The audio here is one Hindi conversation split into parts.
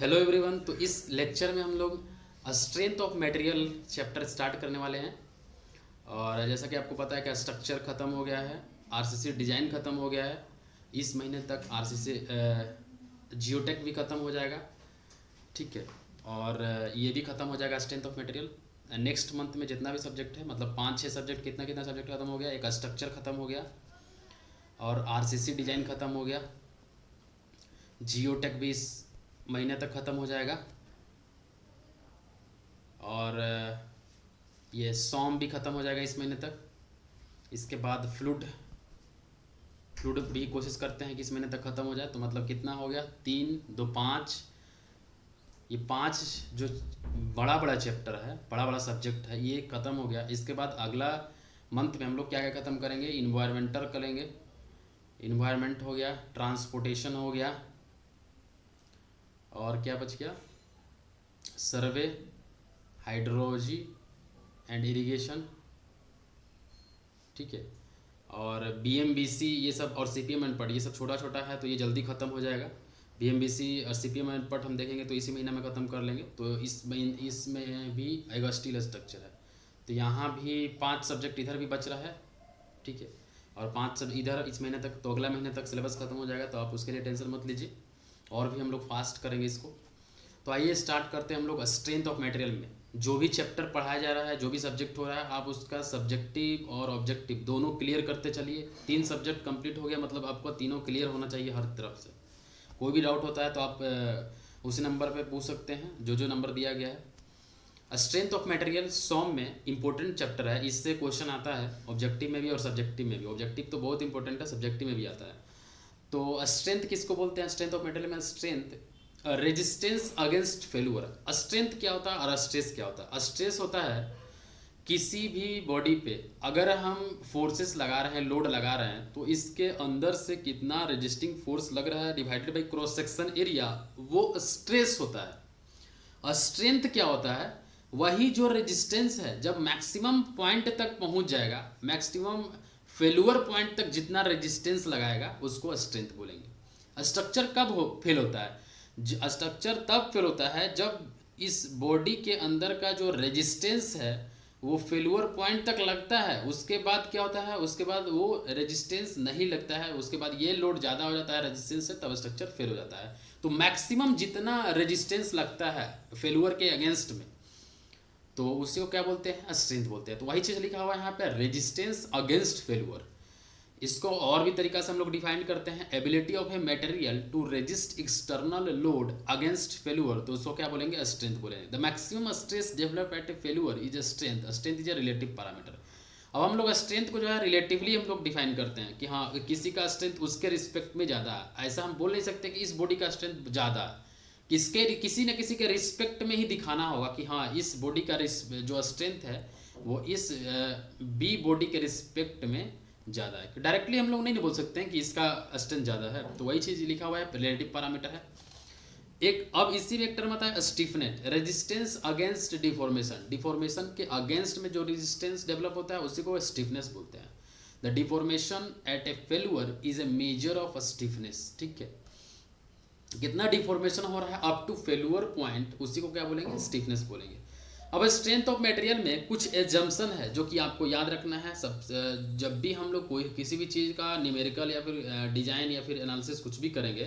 Hello everyone. तो इस लेक्चर में हम लोग strength of material chapter start करने वाले हैं। और जैसा कि आपको पता है कि स्ट्रक्चर ख़त्म हो गया है, आरसीसी डिज़ाइन ख़त्म हो गया है। इस महीने तक आरसीसी जियोटेक भी ख़त्म हो जाएगा, ठीक है। और ये भी ख़त्म हो जाएगा strength of material. Next month में जितना भी सब्जेक्ट है, मतलब 5-6 सब्जेक्ट, कितना कितना सब्जेक्ट ख़त्म हो गया। एक स्ट्रक्चर ख़त्म हो गया और आरसीसी डिज़ाइन ख़त्म हो गया। जियोटेक भी इस महीने तक ख़त्म हो जाएगा। और ये सॉम भी ख़त्म हो जाएगा इस महीने तक। इसके बाद फ्लूड भी कोशिश करते हैं कि इस महीने तक ख़त्म हो जाए। तो मतलब कितना हो गया, 3, 2, 5, ये 5 जो बड़ा बड़ा चैप्टर है, बड़ा बड़ा सब्जेक्ट है, ये ख़त्म हो गया। इसके बाद अगला मंथ में हम लोग क्या क्या ख़त्म करेंगे, इन्वायरमेंटल करेंगे। इन्वायरमेंट हो गया, ट्रांसपोर्टेशन हो गया, और क्या बच गया, सर्वे, हाइड्रोलॉजी एंड इरिगेशन, ठीक है। और बीएमबीसी ये सब, और सीपीएम एंड पट, ये सब छोटा छोटा है तो ये जल्दी ख़त्म हो जाएगा। बीएमबीसी और सीपीएम एंड पट हम देखेंगे तो इसी महीने में ख़त्म कर लेंगे। तो इसमें भी एक स्टील स्ट्रक्चर है, तो यहाँ भी 5 सब्जेक्ट इधर भी बच रहा है, ठीक है। और 5 सब इधर इस महीने तक, तो अगला महीने तक सिलेबस ख़त्म हो जाएगा, तो आप उसके लिए टेंशन मत लीजिए। और भी हम लोग फास्ट करेंगे इसको। तो आइए स्टार्ट करते हैं हम लोग स्ट्रेंथ ऑफ मटेरियल में। जो भी चैप्टर पढ़ाया जा रहा है, जो भी सब्जेक्ट हो रहा है, आप उसका सब्जेक्टिव और ऑब्जेक्टिव दोनों क्लियर करते चलिए। 3 सब्जेक्ट कंप्लीट हो गया, मतलब आपको तीनों क्लियर होना चाहिए हर तरफ से। कोई भी डाउट होता है तो आप उसी नंबर पे पूछ सकते हैं, जो नंबर दिया गया है। स्ट्रेंथ ऑफ मटेरियल सॉम में इंपॉर्टेंट चैप्टर है, इससे क्वेश्चन आता है ऑब्जेक्टिव में भी और सब्जेक्टिव में भी। ऑब्जेक्टिव तो बहुत इंपॉर्टेंट है, सब्जेक्टिव में भी आता है। तो स्ट्रेंथ किसको बोलते हैं स्ट्रेंथ ऑफ मटेरियल में? Strength resistance against failure. Strength क्या होता है और स्ट्रेस क्या होता है? स्ट्रेस होता है किसी भी बॉडी पे अगर हम फोर्सेस लगा रहे हैं, लोड लगा रहे हैं, तो इसके अंदर से कितना रेजिस्टिंग फोर्स लग रहा है divided by cross section area, वो स्ट्रेस होता है। और स्ट्रेंथ क्या होता है? वही जो रेजिस्टेंस है जब मैक्सिमम पॉइंट तक पहुंच जाएगा, मैक्सिमम फेल्यूर पॉइंट तक जितना रेजिस्टेंस लगाएगा, उसको स्ट्रेंथ बोलेंगे। स्ट्रक्चर कब फेल होता है? स्ट्रक्चर तब फेल होता है जब इस बॉडी के अंदर का जो रेजिस्टेंस है वो फेल्यूर पॉइंट तक लगता है। उसके बाद क्या होता है, उसके बाद वो रेजिस्टेंस नहीं लगता है, उसके बाद ये लोड ज़्यादा हो जाता है रेजिस्टेंस से, तब स्ट्रक्चर फेल हो जाता है। तो मैक्सिमम जितना रेजिस्टेंस लगता है फेल्यूर के अगेंस्ट में, तो उसी को क्या बोलते हैं? स्ट्रेंथ बोलते हैं। तो वही चीज़ लिखा हुआ है यहाँ पे, रेजिस्टेंस अगेंस्ट फेल्यूर। इसको और भी तरीका से हम लोग डिफाइन करते हैं, ability of a material to resist external load against failure, तो उसको क्या बोलेंगे? स्ट्रेंथ बोलेंगे। The maximum stress develop at a failure is a strength. Strength is a relative parameter. अब हम लोग स्ट्रेंथ को जो है रिलेटिवली हम लोग डिफाइन करते हैं कि हाँ, किसी का स्ट्रेंथ उसके रिस्पेक्ट में ज़्यादा है। ऐसा हम बोल नहीं सकते कि इस बॉडी का स्ट्रेंथ ज़्यादा है, किसी न किसी के रिस्पेक्ट में ही दिखाना होगा कि हाँ, इस बॉडी का जो स्ट्रेंथ है वो इस बी बॉडी के रिस्पेक्ट में ज़्यादा है। डायरेक्टली हम लोग नहीं बोल सकते हैं कि इसका स्ट्रेंथ ज़्यादा है। तो वही चीज़ लिखा हुआ है, रिलेटिव पैरामीटर है एक। अब इसी में एक टर्म आता है stiffness, resistance against deformation. Deformation के अगेंस्ट में जो रेजिस्टेंस डेवलप होता है उसी को स्टिफनेस बोलते हैं। The deformation at a failure is a measure of stiffness, ठीक है। कितना डिफॉर्मेशन हो रहा है अप टू फेल्यूर पॉइंट, उसी को क्या बोलेंगे? स्टिफनेस बोलेंगे। अब स्ट्रेंथ ऑफ मटेरियल में कुछ एजम्पशन है जो कि आपको याद रखना है। सब जब भी हम लोग कोई किसी भी चीज़ का न्यूमेरिकल या फिर डिजाइन या फिर एनालिसिस कुछ भी करेंगे,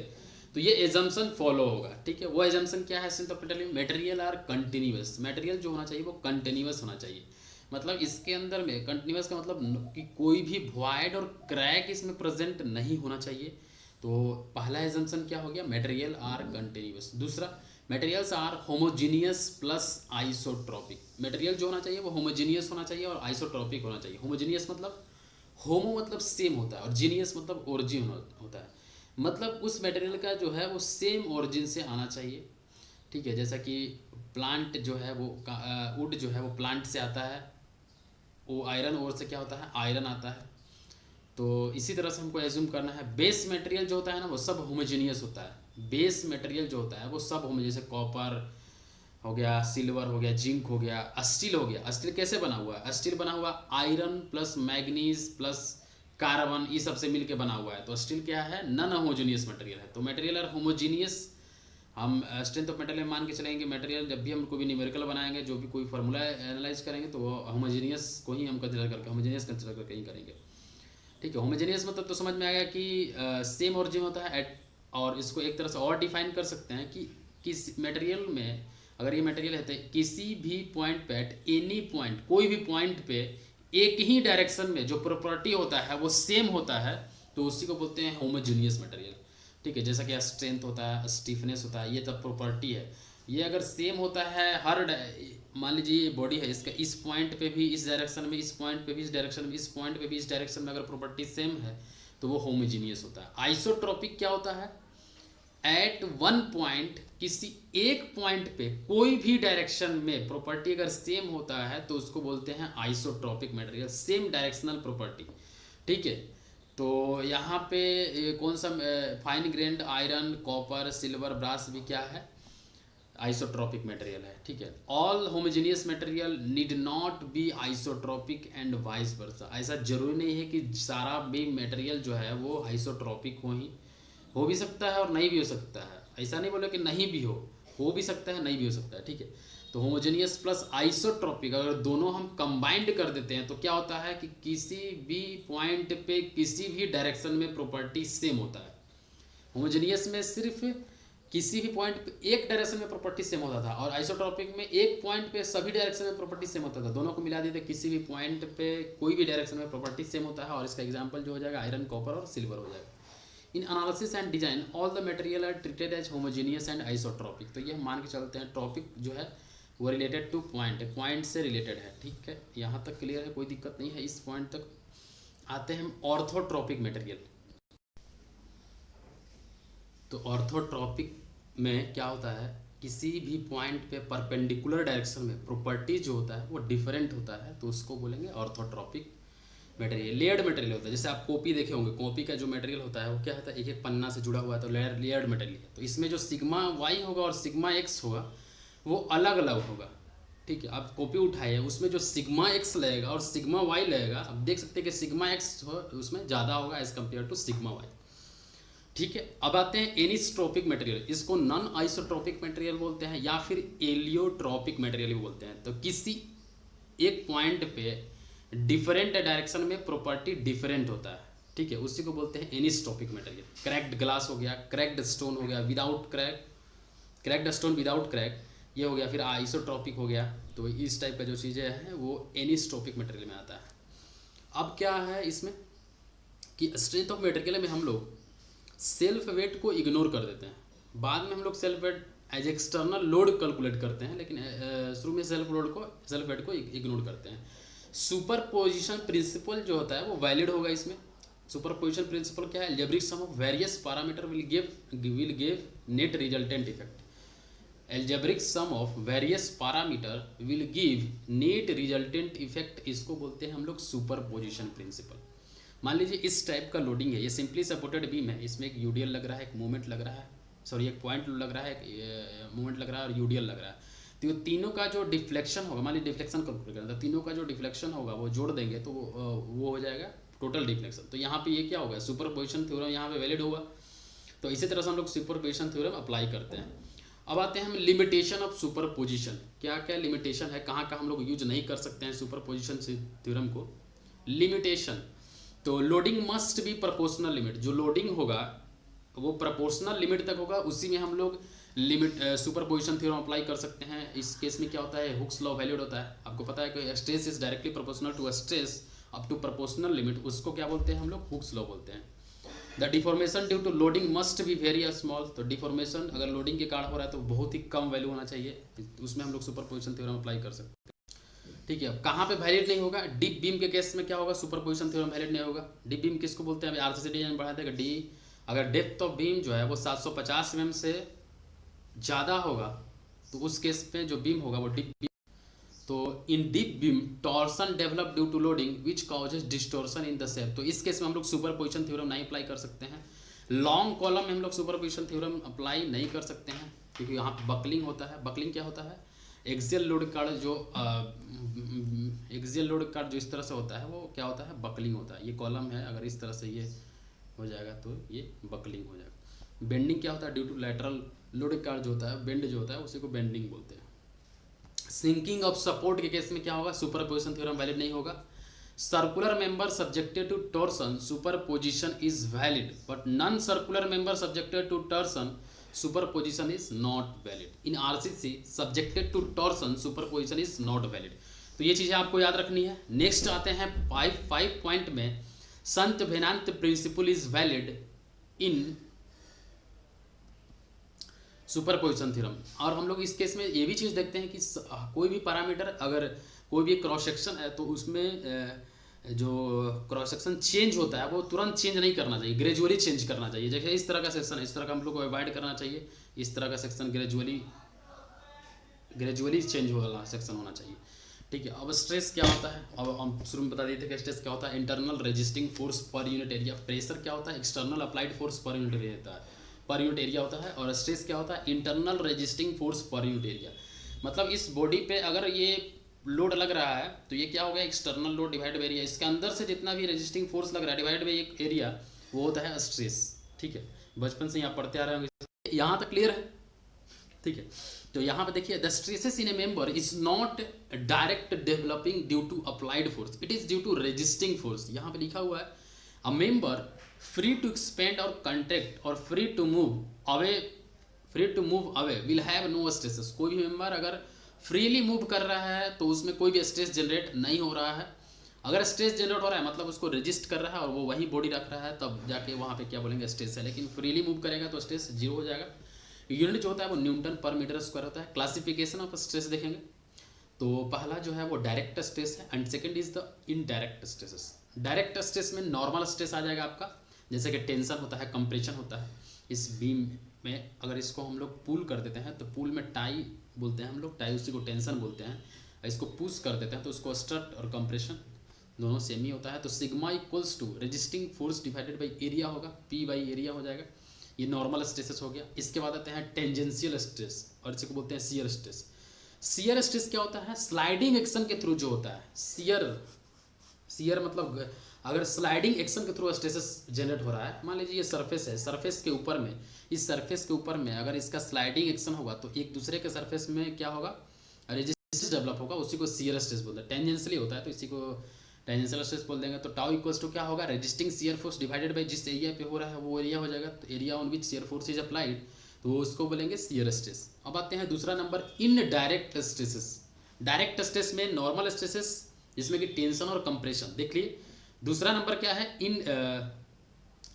तो ये एजम्पशन फॉलो होगा, ठीक है। वो एजम्पशन क्या है strength of material? Material are continuous. Material जो होना चाहिए वो कंटिन्यूअस होना चाहिए। मतलब इसके अंदर में कंटिन्यूअस का मतलब कि कोई भी वॉइड और क्रैक इसमें प्रेजेंट नहीं होना चाहिए। तो पहला एजम्पशन क्या हो गया? Material are continuous. दूसरा, materials are homogeneous plus isotropic. Material जो होना चाहिए वो होमोजीनियस होना चाहिए और आइसोट्रॉपिक होना चाहिए। होमोजीनियस मतलब, होमो मतलब सेम होता है और जीनियस मतलब ओरिजिन होता है। मतलब उस मटेरियल का जो है वो सेम ओरिजिन से आना चाहिए, ठीक है। जैसा कि प्लांट जो है वो वुड जो है वो प्लांट से आता है, वो आयरन ओर से क्या होता है? आयरन आता है। तो इसी तरह से हमको एज्यूम करना है बेस मटेरियल जो होता है ना वो सब होमोजीनियस होता है। बेस मटेरियल जो होता है वो सब जैसे कॉपर हो गया, सिल्वर हो गया, जिंक हो गया, स्टील हो गया। स्टील कैसे बना हुआ है? स्टील बना हुआ iron plus manganese plus carbon, ये सब से मिलके बना हुआ है। तो स्टील क्या है? नॉन होमोजीनियस मटेरियल है। तो मटेरियल आर होमोजीनियस हम स्ट्रेंथ ऑफ मटेरियल मान के चलेंगे, मटेरियल जब भी हम कोई भी न्यूमेरिकल बनाएंगे, जो भी कोई फार्मूला एनालाइज करेंगे, तो वो होमोजेनियस को ही हम कंसिडर करके, होमोजेनियस कंसिडर करके ही करेंगे। ठीक है, होमोजेनियस मतलब तो समझ में आ गया कि सेम ओरिजिन होता है एट, और इसको एक तरह से और डिफाइन कर सकते हैं कि किस मटेरियल में, अगर ये मटेरियल है तो किसी भी पॉइंट पे, एट एनी पॉइंट, कोई भी पॉइंट पे एक ही डायरेक्शन में जो प्रॉपर्टी होता है वो सेम होता है, तो उसी को बोलते हैं होमोजेनियस मटेरियल। ठीक है, जैसा कि स्ट्रेंथ होता है, स्टिफनेस होता है, ये सब प्रॉपर्टी है। ये अगर सेम होता है हर, मान लीजिए ये बॉडी है, इसका इस पॉइंट पे भी इस डायरेक्शन में, इस पॉइंट पे भी इस डायरेक्शन में, इस पॉइंट पे भी इस डायरेक्शन में अगर प्रॉपर्टी सेम है तो वो होमोजीनियस होता है। आइसोट्रोपिक क्या होता है? एट वन पॉइंट, किसी एक पॉइंट पे कोई भी डायरेक्शन में प्रॉपर्टी अगर सेम होता है तो उसको बोलते हैं isotropic material, same directional property. ठीक है, तो यहाँ पे कौन सा fine grained iron, copper, silver, brass भी क्या है? आइसोट्रोपिक मटेरियल है। ठीक है, all homogeneous material need not be isotropic and vice versa. ऐसा जरूरी नहीं है कि सारा भी मटेरियल जो है वो आइसोट्रोपिक हो भी सकता है और नहीं भी हो सकता है। ऐसा नहीं बोले कि नहीं भी हो भी सकता है, नहीं भी हो सकता है। ठीक है, तो होमोजेनियस प्लस आइसोट्रोपिक अगर दोनों हम कंबाइंड कर देते हैं तो क्या होता है कि किसी भी पॉइंट पे किसी भी डायरेक्शन में प्रॉपर्टी सेम होता है। होमोजेनियस में सिर्फ किसी भी पॉइंट पे एक डायरेक्शन में प्रॉपर्टी सेम होता था, और आइसोट्रोपिक में एक पॉइंट पे सभी डायरेक्शन में प्रॉपर्टी सेम होता था। दोनों को मिला दिए तो किसी भी पॉइंट पे कोई भी डायरेक्शन में प्रॉपर्टी सेम होता है, और इसका एग्जांपल जो हो जाएगा आयरन, कॉपर और सिल्वर हो जाएगा। In analysis and design all the material are treated as homogeneous and isotropic. तो ये हम मान के चलते हैं ट्रॉपिक जो है वो रिलेटेड टू पॉइंट है, पॉइंट से रिलेटेड है। ठीक है, यहाँ तक क्लियर है, कोई दिक्कत नहीं है। इस पॉइंट तक आते हैं हम ऑर्थोट्रोपिक मटेरियल। तो ऑर्थोट्रोपिक में क्या होता है, किसी भी पॉइंट पे परपेंडिकुलर डायरेक्शन में प्रॉपर्टी जो होता है वो डिफरेंट होता है, तो उसको बोलेंगे ऑर्थोट्रोपिक मटेरियल। लेयर्ड मटेरियल होता है, जैसे आप कॉपी देखे होंगे, कॉपी का जो मटेरियल होता है वो क्या होता है, एक एक पन्ना से जुड़ा हुआ है, तो लेयर्ड मटेरियल है। तो इसमें जो सिग्मा वाई होगा और सिग्मा एक्स होगा वो अलग अलग होगा। ठीक है, आप कॉपी उठाए, उसमें जो सिग्मा एक्स लगेगा और सिग्मा वाई लगेगा, आप देख सकते हैं कि सिग्मा एक्स उसमें ज़्यादा होगा as compare to sigma Y. ठीक है, अब आते हैं एनिसोट्रोपिक मटेरियल। इसको नॉन आइसोट्रोपिक मटेरियल बोलते हैं या फिर एलियोट्रोपिक मटेरियल भी बोलते हैं। तो किसी एक पॉइंट पे डिफरेंट डायरेक्शन में प्रॉपर्टी डिफरेंट होता है। ठीक है, उसी को बोलते हैं एनिसोट्रोपिक मटेरियल। क्रैक्ड ग्लास हो गया, क्रैक्ड स्टोन हो गया without crack, cracked stone without crack, ये हो गया। फिर आइसोट्रोपिक हो गया। तो इस टाइप का जो चीज़ें हैं वो एनिसोट्रोपिक मटेरियल में आता है। अब क्या है इसमें कि स्ट्रेंथ ऑफ मटेरियल में हम लोग सेल्फ वेट को इग्नोर कर देते हैं। बाद में हम लोग self weight as external load calculate करते हैं, लेकिन शुरू में सेल्फ वेट को इग्नोर करते हैं। सुपर पोजिशन प्रिंसिपल जो होता है वो वैलिड होगा इसमें। सुपर पोजिशन प्रिंसिपल क्या है? Algebraic sum of various parameter will give net resultant effect. Algebraic sum of various parameter will give net resultant effect, इसको बोलते हैं हम लोग सुपर पोजिशन प्रिंसिपल। मान लीजिए इस टाइप का लोडिंग है, ये सिंपली सपोर्टेड बीम है, इसमें एक यूडीएल लग रहा है, एक मूवमेंट लग रहा है, सॉरी एक पॉइंट लग रहा है, एक मूवमेंट लग रहा है और यूडीएल लग रहा है। तो ये तीनों का जो डिफ्लेक्शन होगा, मान लीजिए डिफ्लेक्शन कैलकुलेट करना था, तीनों का जो डिफ्लेक्शन होगा वो जोड़ देंगे तो वो हो जाएगा टोटल डिफ्लेक्शन। तो यहाँ पे ये क्या होगा, सुपर पोजिशन थ्योरम यहाँ पे वैलिड होगा। तो इसी तरह से हम लोग सुपर पोजिशन थ्योरम अप्लाई करते हैं। अब आते हैं हम लिमिटेशन ऑफ सुपर पोजिशन। क्या क्या लिमिटेशन है, कहाँ कहाँ हम लोग यूज नहीं कर सकते हैं सुपर पोजिशन थ्योरम को। लिमिटेशन, तो loading must B proportional limit, जो लोडिंग होगा वो प्रोपोर्शनल लिमिट तक होगा, उसी में हम लोग limit super position theorem apply कर सकते हैं। इस केस में क्या होता है, हुक्स लॉ वैलिड होता है। आपको पता है कि stress is directly proportional to stress up to proportional limit, उसको क्या बोलते हैं हम लोग, हुक्स लॉ बोलते हैं। The deformation due to loading must be very small, तो डिफॉर्मेशन अगर लोडिंग के कारण हो रहा है तो बहुत ही कम वैल्यू होना चाहिए, उसमें हम लोग सुपर पोजिशन थ्योरम अप्लाई कर सकते हैं। ठीक है, अब कहाँ पे वैलिड नहीं होगा, डीप बीम के केस में क्या होगा, सुपर पोजिशन थ्योरम वैलिड नहीं होगा। डीप बीम किसको बोलते हैं, आरसीसी डिजाइन बढ़ा देगा डी, अगर डेप्थ ऑफ बीम जो है वो 750 mm से ज़्यादा होगा तो उस केस में जो बीम होगा वो डीप बीम। तो in deep beam torsion develop due to loading which causes distortion in the shape, तो इस केस में हम लोग सुपर पोजिशन थ्योरम नहीं अप्लाई कर सकते हैं। लॉन्ग कॉलम में हम लोग सुपर पोजिशन थ्योरम अप्लाई नहीं कर सकते हैं क्योंकि यहाँ बकलिंग होता है। बकलिंग क्या होता है, एक्सियल लोड कार्ड जो एक्सियल लोड कार्ड जो इस तरह से होता है वो क्या होता है, बकलिंग होता है। ये कॉलम है, अगर इस तरह से ये हो जाएगा तो ये बकलिंग हो जाएगा। बेंडिंग क्या होता है, due to lateral load card जो होता है, बेंड जो होता है, उसी को बेंडिंग बोलते हैं। सिंकिंग ऑफ सपोर्ट के केस में क्या होगा, सुपरपोजिशन थ्योरम वैलिड नहीं होगा। Circular member subjected to torsion superposition is valid, but non circular member subjected to torsion superposition is not valid. In RCC subjected to torsion superposition is not valid. तो ये चीज़ें आपको याद रखनी है। नेक्स्ट आते हैं 5 पॉइंट में, saint Venant principle is valid in superposition theorem. और हम लोग इस केस में ये भी चीज़ देखते हैं कि कोई भी पैरामीटर, अगर कोई भी क्रॉस सेक्शन है तो उसमें जो क्रॉस सेक्शन चेंज होता है वो तुरंत चेंज नहीं करना चाहिए, ग्रेजुअली चेंज करना चाहिए। जैसे इस तरह का सेक्शन है, इस तरह का हम लोग को अवॉइड करना चाहिए। इस तरह का सेक्शन ग्रेजुअली चेंज वाला सेक्शन होना चाहिए, ठीक है। अब स्ट्रेस क्या होता है, अब हम शुरू में बता देते हैं कि स्ट्रेस क्या होता है। Internal resisting force per unit area. Pressure क्या होता है, external applied force per unit area होता है, पर यूनिट एरिया होता है। और स्ट्रेस क्या होता है, internal resisting force per unit area. मतलब इस बॉडी पे अगर ये लोड लग रहा है तो ये क्या हो गया, external load divide by area. इसके अंदर से जितना भी रेजिस्टिंग फोर्स लग रहा है डिवाइड बाई एक एरिया, वो होता है स्ट्रेस, ठीक है। बचपन से यहाँ पढ़ते आ रहे होंगे, यहाँ तक क्लियर है, ठीक है। तो यहाँ पे देखिए, the stresses in a member is not direct developing due to applied force, it is due to resisting force. यहाँ पे लिखा हुआ है, a member free to expand और कंट्रैक्ट और free to move away will have no stresses. कोई भी मेंबर अगर फ्रीली मूव कर रहा है तो उसमें कोई भी स्ट्रेस जनरेट नहीं हो रहा है। अगर स्ट्रेस जनरेट हो रहा है मतलब उसको रेजिस्ट कर रहा है और वो वही बॉडी रख रहा है, तब जाके वहाँ पे क्या बोलेंगे, स्ट्रेस है। लेकिन फ्रीली मूव करेगा तो स्ट्रेस जीरो हो जाएगा। यूनिट जो होता है वो न्यूटन पर मीटर स्क्वायर होता है। क्लासिफिकेशन ऑफ स्ट्रेस देखेंगे तो पहला जो है वो डायरेक्ट स्ट्रेस है and second is the indirect stresses. Direct stress में नॉर्मल स्ट्रेस आ जाएगा आपका, जैसे कि टेंशन होता है, कंप्रेशन होता है। इस बीम में अगर इसको हम लोग पुल कर देते हैं तो पुल में टाई बोलते हैं हम लोग, टाई उसी को टेंशन बोलते हैं। इसको पुश कर देते हैं तो उसको स्ट्रट और कंप्रेशन दोनों सेम ही होता है। तो sigma equals to resisting force divided by area होगा, पी बाई एरिया हो जाएगा। ये नॉर्मल स्ट्रेसेस हो गया। इसके बाद आते हैं टेंजेंशियल स्ट्रेस और इसी को बोलते हैं शियर स्ट्रेस। शियर स्ट्रेस क्या होता है, स्लाइडिंग एक्शन के थ्रू जो होता है। शियर मतलब अगर स्लाइडिंग एक्शन के थ्रू स्ट्रेसेस जनरेट हो रहा है, मान लीजिए ये सरफेस है, सरफेस के ऊपर में, इस सरफेस के ऊपर में अगर इसका स्लाइडिंग एक्शन होगा तो एक दूसरे के सरफेस में क्या होगा, रेजिस्टेंस डेवलप होगा, उसी को शियर स्ट्रेस बोलते हैं। टेंजेंशियली होता है तो इसी को टेंजेंशियल स्ट्रेस बोल देंगे। तो टाउ इक्वल्स टू क्या होगा, resisting shear force divided by जिस एरिया पे हो रहा है वो एरिया हो जाएगा। तो area on which shear force is applied, तो उसको बोलेंगे शियर स्ट्रेस। अब आते हैं दूसरा number, indirect stresses. Direct stress में नॉर्मल स्ट्रेसेस जिसमें कि टेंशन और कंप्रेशन देख लिए। दूसरा नंबर क्या है, इन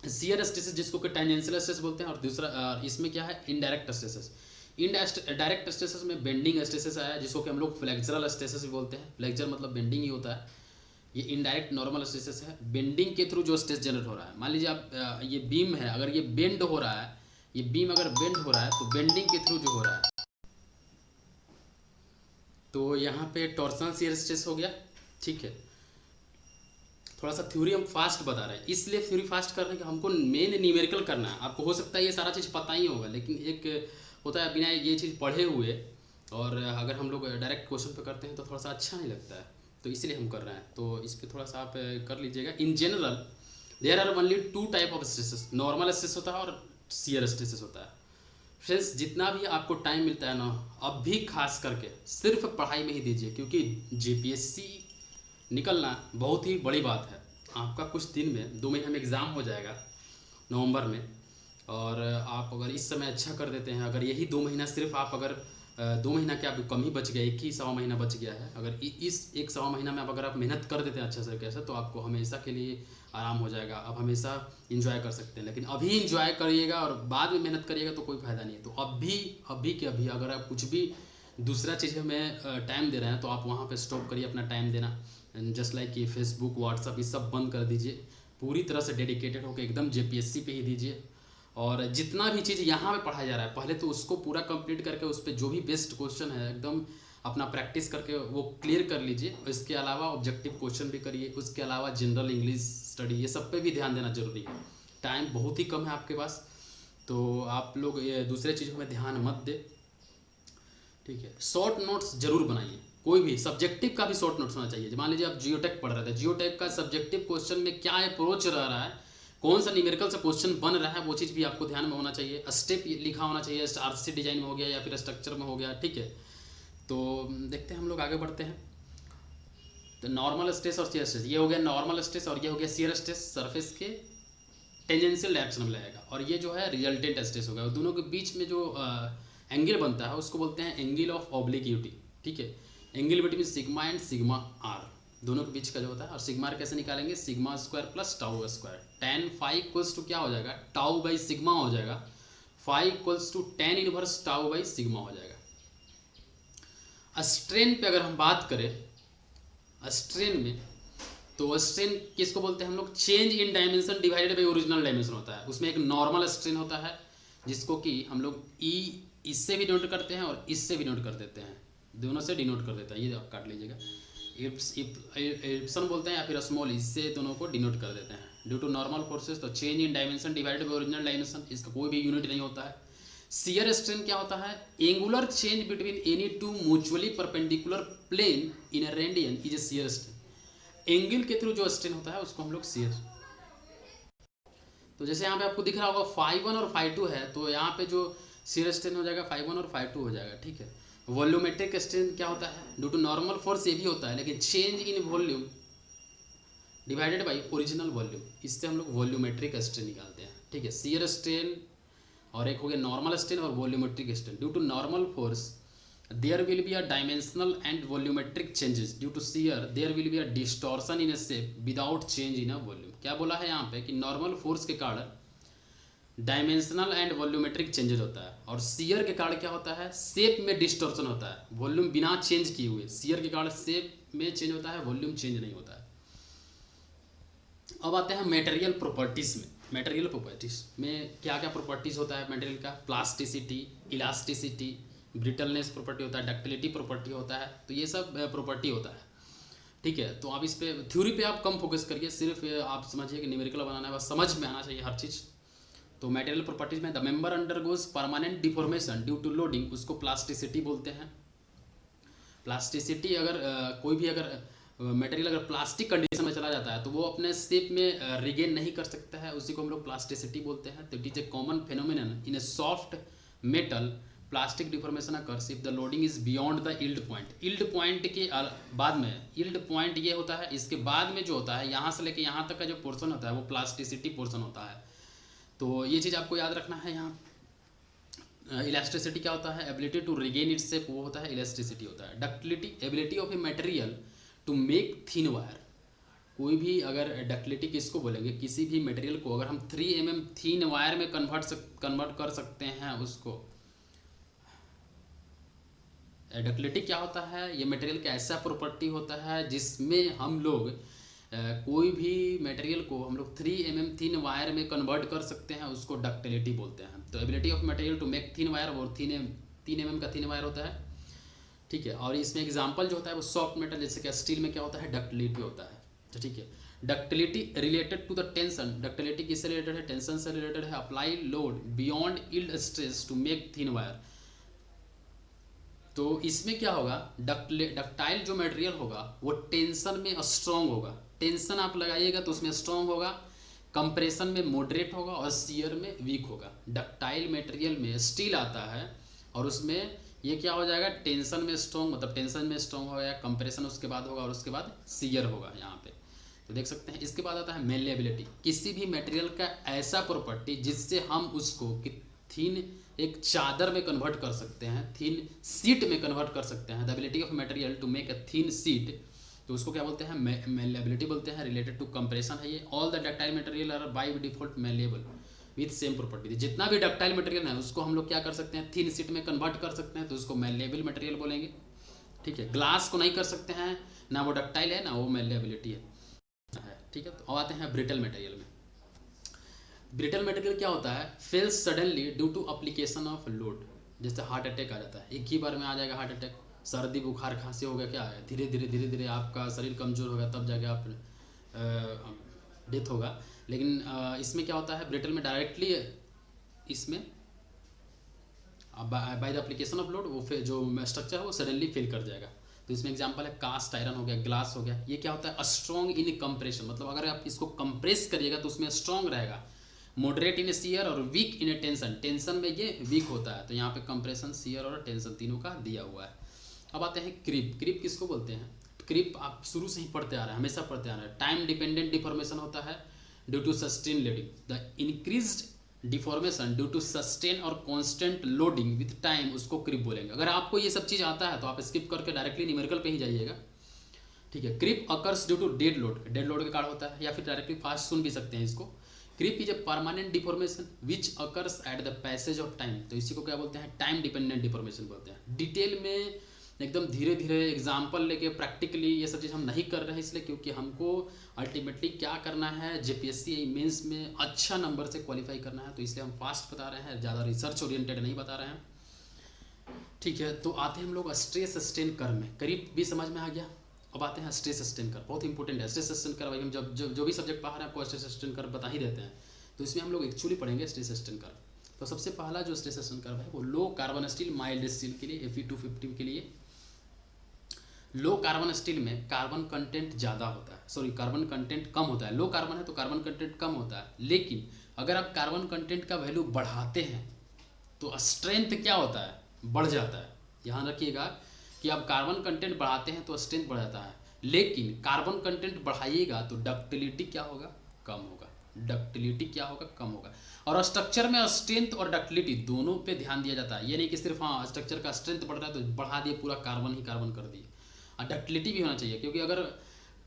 शियर स्ट्रेसेस जिसको कि टेंजेंशियल स्ट्रेस बोलते हैं। और दूसरा इसमें क्या है, इनडायरेक्ट स्ट्रेसेस। डायरेक्ट स्ट्रेसेस में बेंडिंग स्ट्रेसेस आया जिसको कि हम लोग फ्लेक्चरल स्ट्रेसेस भी बोलते हैं। फ्लेक्चर मतलब बेंडिंग ही होता है। ये इनडायरेक्ट नॉर्मल स्ट्रेसेस है, बेंडिंग के थ्रू जो स्ट्रेस जनरेट हो रहा है। मान लीजिए आप ये बीम है, अगर ये बेंड हो रहा है, ये बीम अगर बेंड हो रहा है तो बेंडिंग के थ्रू जो हो रहा है, तो यहाँ पे टॉर्सनल शियर स्ट्रेस हो गया, ठीक है। थोड़ा सा थ्योरी हम फास्ट बता रहे हैं, इसलिए थ्योरी फास्ट करने का हमको मेन न्यूमेरिकल करना है। आपको हो सकता है ये सारा चीज़ पता ही होगा, लेकिन एक होता है बिना ये चीज़ पढ़े हुए, और अगर हम लोग डायरेक्ट क्वेश्चन पे करते हैं तो थोड़ा सा अच्छा नहीं लगता है, तो इसलिए हम कर रहे हैं। तो इस पर थोड़ा सा आप कर लीजिएगा। In general there are only 2 type of stresses, normal stress होता है और शियर स्ट्रेसेस होता है। फ्रेंड्स, जितना भी आपको टाइम मिलता है ना, अब भी खास करके सिर्फ पढ़ाई में ही दीजिए, क्योंकि जीपीएससी निकलना बहुत ही बड़ी बात है। आपका कुछ दिन में 2 महीने में एग्ज़ाम हो जाएगा नवंबर में, और आप अगर इस समय अच्छा कर देते हैं, अगर यही 2 महीना सिर्फ आप अगर 2 महीना क्या कम ही बच गया, 1 ही सवा महीना बच गया है, अगर इस 1 सवा महीना में अगर आप मेहनत कर देते हैं अच्छा से कैसे, तो आपको हमेशा के लिए आराम हो जाएगा। आप हमेशा इंजॉय कर सकते हैं। लेकिन अभी इंजॉय करिएगा और बाद में मेहनत करिएगा तो कोई फ़ायदा नहीं है। तो अभी के अभी अगर आप कुछ भी दूसरा चीज़ में टाइम दे रहे हैं तो आप वहाँ पे स्टॉप करिए अपना टाइम देना। जस्ट लाइक कि फेसबुक, व्हाट्सअप, ये सब बंद कर दीजिए। पूरी तरह से डेडिकेटेड होकर एकदम जेपीएससी पे ही दीजिए। और जितना भी चीज़ यहाँ पे पढ़ाया जा रहा है पहले तो उसको पूरा कंप्लीट करके उस पर जो भी बेस्ट क्वेश्चन है एकदम अपना प्रैक्टिस करके वो क्लियर कर लीजिए। इसके अलावा ऑब्जेक्टिव क्वेश्चन भी करिए, उसके अलावा जनरल इंग्लिश स्टडी, ये सब पे भी ध्यान देना जरूरी है। टाइम बहुत ही कम है आपके पास, तो आप लोग ये दूसरे चीज़ों में ध्यान मत दे, ठीक है। शॉर्ट नोट्स जरूर बनाइए, कोई भी सब्जेक्टिव का भी शॉर्ट नोट्स होना चाहिए। मान लीजिए आप जियोटेक पढ़ रहे थे, जियोटेक का सब्जेक्टिव क्वेश्चन में क्या अप्रोच रह रहा है, कौन सा न्यूमेरिकल से क्वेश्चन बन रहा है वो चीज़ भी आपको ध्यान में होना चाहिए, स्टेप लिखा होना चाहिए, आरसीसी डिजाइन में हो गया या फिर स्ट्रक्चर में हो गया, ठीक है। तो देखते हैं हम लोग आगे बढ़ते हैं। तो नॉर्मल स्ट्रेस और शियर स्ट्रेस, ये हो गया नॉर्मल स्ट्रेस और ये हो गया शियर स्ट्रेस, सरफेस के टेंजेंशियल डायरेक्शन में लगेगा, और ये जो है रिजल्टेंट स्ट्रेस हो गया। दोनों के बीच में जो एंगल बनता है उसको बोलते हैं एंगल ऑफ ऑब्लिक्यूटी, ठीक है। Angle between sigma and sigma R, दोनों के बीच का जो होता है। और सिग्मा आर कैसे निकालेंगे, sigma square plus tau square, tan phi equals to क्या हो जाएगा, टाउ बाई सिग्मा हो जाएगा, phi equals to tan inverse tau by sigma हो जाएगा। स्ट्रेन पे अगर हम बात करें, स्ट्रेन में, तो स्ट्रेन किसको बोलते हैं हम लोग, change in dimension divided by original dimension होता है। उसमें एक नॉर्मल स्ट्रेन होता है जिसको कि हम लोग ई इससे भी डिनोट करते हैं और इससे भी डिनोट कर देते हैं, दोनों से डिनोट कर देता है, ये आप काट लीजिएगा। इप्सन बोलते हैं या फिर स्मॉल, इससे दोनों को डिनोट कर देते हैं। ड्यू टू नॉर्मल फोर्सेस, तो change in dimension divided by original dimension, इसका कोई भी यूनिट नहीं होता है। शियर स्ट्रेन क्या होता है, angular change between any two mutually perpendicular plane in a radian is a shear strain. Angle के थ्रू जो स्ट्रेन होता है उसको हम लोग शियर। तो जैसे यहाँ पे आपको दिख रहा होगा फाई 1 और फाई 2 है, तो यहाँ पे जो शियर स्ट्रेन हो जाएगा फाई 1 और फाई 2 हो जाएगा, ठीक है। वॉल्यूमेट्रिक स्ट्रेन क्या होता है, ड्यू टू नॉर्मल फोर्स ये भी होता है, लेकिन change in volume divided by original volume, इससे हम लोग वॉल्यूमेट्रिक स्ट्रेन निकालते हैं, ठीक है। शियर स्ट्रेन और एक हो गया नॉर्मल स्ट्रेन और volumetric strain. Due to normal force there will be a dimensional and volumetric changes, due to shear there will be a distortion in a shape without change in a volume। क्या बोला है यहाँ पे कि नॉर्मल फोर्स के कारण डायमेंशनल एंड वॉल्यूमेट्रिक चेंजेस होता है, और शियर के कारण क्या होता है, शेप में डिस्टॉर्शन होता है, वॉल्यूम बिना चेंज किए हुए। शियर के कारण शेप में चेंज होता है, वॉल्यूम चेंज नहीं होता है। अब आते हैं मटेरियल प्रॉपर्टीज में। मटेरियल प्रॉपर्टीज में क्या क्या प्रॉपर्टीज होता है मटेरियल का, प्लास्टिसिटी, इलास्टिसिटी, ब्रिटलनेस प्रॉपर्टी होता है, डक्टिलिटी प्रॉपर्टी होता है, तो ये सब प्रॉपर्टी होता है, ठीक है। तो आप इस पे थ्योरी पे आप कम फोकस करिए, सिर्फ आप समझिए कि न्यूमेरिकल बनाना है, बस समझ में आना चाहिए हर चीज़। तो मटेरियल प्रॉपर्टीज में the member undergoes permanent deformation due to loading, उसको प्लास्टिसिटी बोलते हैं। प्लास्टिसिटी अगर कोई भी अगर मटेरियल अगर प्लास्टिक कंडीशन में चला जाता है तो वो अपने शेप में रिगेन नहीं कर सकता है, उसी को हम लोग प्लास्टिसिटी बोलते हैं। तो it is a common phenomenon in A soft metal plastic deformation occurs if the loading is beyond the yield point. Yield point के बाद में, यील्ड पॉइंट ये होता है, इसके बाद में जो होता है यहाँ से लेके यहाँ तक का जो पोर्शन होता है वो प्लास्टिसिटी पोर्शन होता है। तो ये चीज़ आपको याद रखना है। यहाँ इलास्टिसिटी क्या होता है, ability to regain its shape, वो होता है इलास्टिसिटी होता है। Ductility, ability of a material to make thin wire. कोई भी अगर डक्टिलिटी किसको बोलेंगे, किसी भी मटेरियल को अगर हम 3 mm थिन वायर में कन्वर्ट कर सकते हैं उसको। डक्टिलिटी क्या होता है, ये मटेरियल का ऐसा प्रॉपर्टी होता है जिसमें हम लोग कोई भी मटेरियल को हम लोग 3 mm थिन वायर में कन्वर्ट कर सकते हैं, उसको डक्टिलिटी बोलते हैं। तो ability of material to make thin wire, और 3 mm का थिन वायर होता है, ठीक है। और इसमें एग्जांपल जो होता है वो सॉफ्ट मेटल, जैसे कि स्टील में क्या होता है, डक्टिलिटी होता है, तो ठीक है। Ductility related to the tension, ductility किससे रिलेटेड है, टेंशन से रिलेटेड है। Apply load beyond yield stress to make thin wire. तो इसमें क्या होगा, डक्टाइल जो मटेरियल होगा वो टेंशन में स्ट्रॉन्ग होगा, टेंशन आप लगाइएगा तो उसमें स्ट्रॉन्ग होगा, कंप्रेशन में मॉडरेट होगा और शियर में वीक होगा। डक्टाइल मटेरियल में स्टील आता है और उसमें ये क्या हो जाएगा, टेंशन में स्ट्रॉन्ग, मतलब टेंशन में स्ट्रॉन्ग होगा, कंप्रेशन उसके बाद होगा और उसके बाद शियर होगा यहाँ पे, तो देख सकते हैं। इसके बाद आता है मेलेबिलिटी, किसी भी मटेरियल का ऐसा प्रॉपर्टी जिससे हम उसको थिन एक चादर में कन्वर्ट कर सकते हैं, थिन सीट में कन्वर्ट कर सकते हैं। The ability of material to make a thin sheet, तो उसको क्या बोलते हैं, मेलेबिलिटी बोलते हैं। रिलेटेड टू कंप्रेशन है ये। All the ductile material are by default malleable with same property. जितना भी डक्टाइल मटेरियल है उसको हम लोग क्या कर सकते हैं, थिन सीट में कन्वर्ट कर सकते हैं, तो उसको मेलेबल मटेरियल बोलेंगे, ठीक है। ग्लास को नहीं कर सकते हैं, ना वो डक्टाइल है ना वो मेलेबिलिटी है, ठीक है। तो आते हैं ब्रिटल मटेरियल में। ब्रिटल मटेरियल क्या होता है, fails suddenly due to application of load. जैसे हार्ट अटैक आ जाता है, एक ही बार में आ जाएगा हार्ट अटैक, सर्दी बुखार खांसी हो गया, क्या है, धीरे धीरे आपका शरीर कमज़ोर होगा, तब जाके आप डेथ होगा। लेकिन इसमें क्या होता है, ब्रिटल में डायरेक्टली इसमें by the application of load वो जो स्ट्रक्चर है वो सडनली फेल कर जाएगा। तो इसमें एग्जांपल है कास्ट आयरन हो गया, ग्लास हो गया। ये क्या होता है, स्ट्रॉन्ग इन कंप्रेशन, मतलब अगर आप इसको कंप्रेस करिएगा तो उसमें स्ट्रॉन्ग रहेगा। मॉडरेट इन शियर और वीक इन टेंशन, टेंशन में ये वीक होता है। तो यहाँ पे कंप्रेशन, शियर और टेंशन तीनों का दिया हुआ है। अब आते हैं क्रीप। क्रीप किसको बोलते हैं, क्रीप आप शुरू से ही पढ़ते आ रहे हैं, हमेशा पढ़ते आ रहे हैं। टाइम डिपेंडेंट डिफॉर्मेशन होता है due to sustain loading, the increased deformation due to sustain और कांस्टेंट लोडिंग विथ टाइम, उसको क्रीप बोलेंगे। अगर आपको ये सब चीज़ आता है तो आप स्किप करके डायरेक्टली न्यूमेरिकल पे ही जाइएगा, ठीक है। Creep occurs due to dead load, dead load के कारण होता है, या फिर डायरेक्टली फास्ट सुन भी सकते हैं इसको। Creep is a permanent deformation which occurs at the passage of time, तो इसी को क्या बोलते हैं, टाइम डिपेंडेंट डिफॉर्मेशन बोलते हैं। डिटेल में एकदम धीरे धीरे एग्जाम्पल लेके प्रैक्टिकली ये सब चीज़ हम नहीं कर रहे हैं, इसलिए क्योंकि हमको अल्टीमेटली क्या करना है, जेपीएससी मेंस में अच्छा नंबर से क्वालिफाई करना है, तो इसलिए हम फास्ट बता रहे हैं, ज़्यादा रिसर्च ओरिएंटेड नहीं बता रहे हैं, ठीक है। तो आते हैं हम लोग स्ट्रेस सस्टेन कर्व में, करीब भी समझ में आ गया। अब आते हैं स्ट्रेस सस्टेन कर्व, बहुत इंपॉर्टेंट है स्ट्रेस सस्टेन कर्व। भाई हम जब जो भी सब्जेक्ट पढ़ा रहे हैं आपको स्ट्रेस सस्टेन कर्व बता ही देते हैं, तो इसमें हम लोग एक्चुअली पढ़ेंगे स्ट्रेस सस्टेन कर्व। तो सबसे पहला जो स्ट्रेस सस्टेन कर्व है वो low carbon steel mild steel के लिए, Fe250 के लिए। लो कार्बन स्टील में कार्बन कंटेंट ज़्यादा होता है, सॉरी कार्बन कंटेंट कम होता है। लो कार्बन है तो कार्बन कंटेंट कम होता है, लेकिन अगर आप कार्बन कंटेंट का वैल्यू बढ़ाते हैं तो स्ट्रेंथ क्या होता है, बढ़ जाता है। ध्यान रखिएगा कि आप कार्बन कंटेंट बढ़ाते हैं तो स्ट्रेंथ बढ़ जाता है, लेकिन कार्बन कंटेंट बढ़ाइएगा तो डक्टिलिटी क्या होगा, कम होगा। डक्टिलिटी क्या होगा, कम होगा। और स्ट्रक्चर में स्ट्रेंथ और डक्टिलिटी दोनों पे ध्यान दिया जाता है। ये नहीं कि सिर्फ हाँ स्ट्रक्चर का स्ट्रेंथ बढ़ रहा है तो बढ़ा दिए पूरा कार्बन ही कार्बन कर दिए। डक्टिलिटी भी होना चाहिए, क्योंकि अगर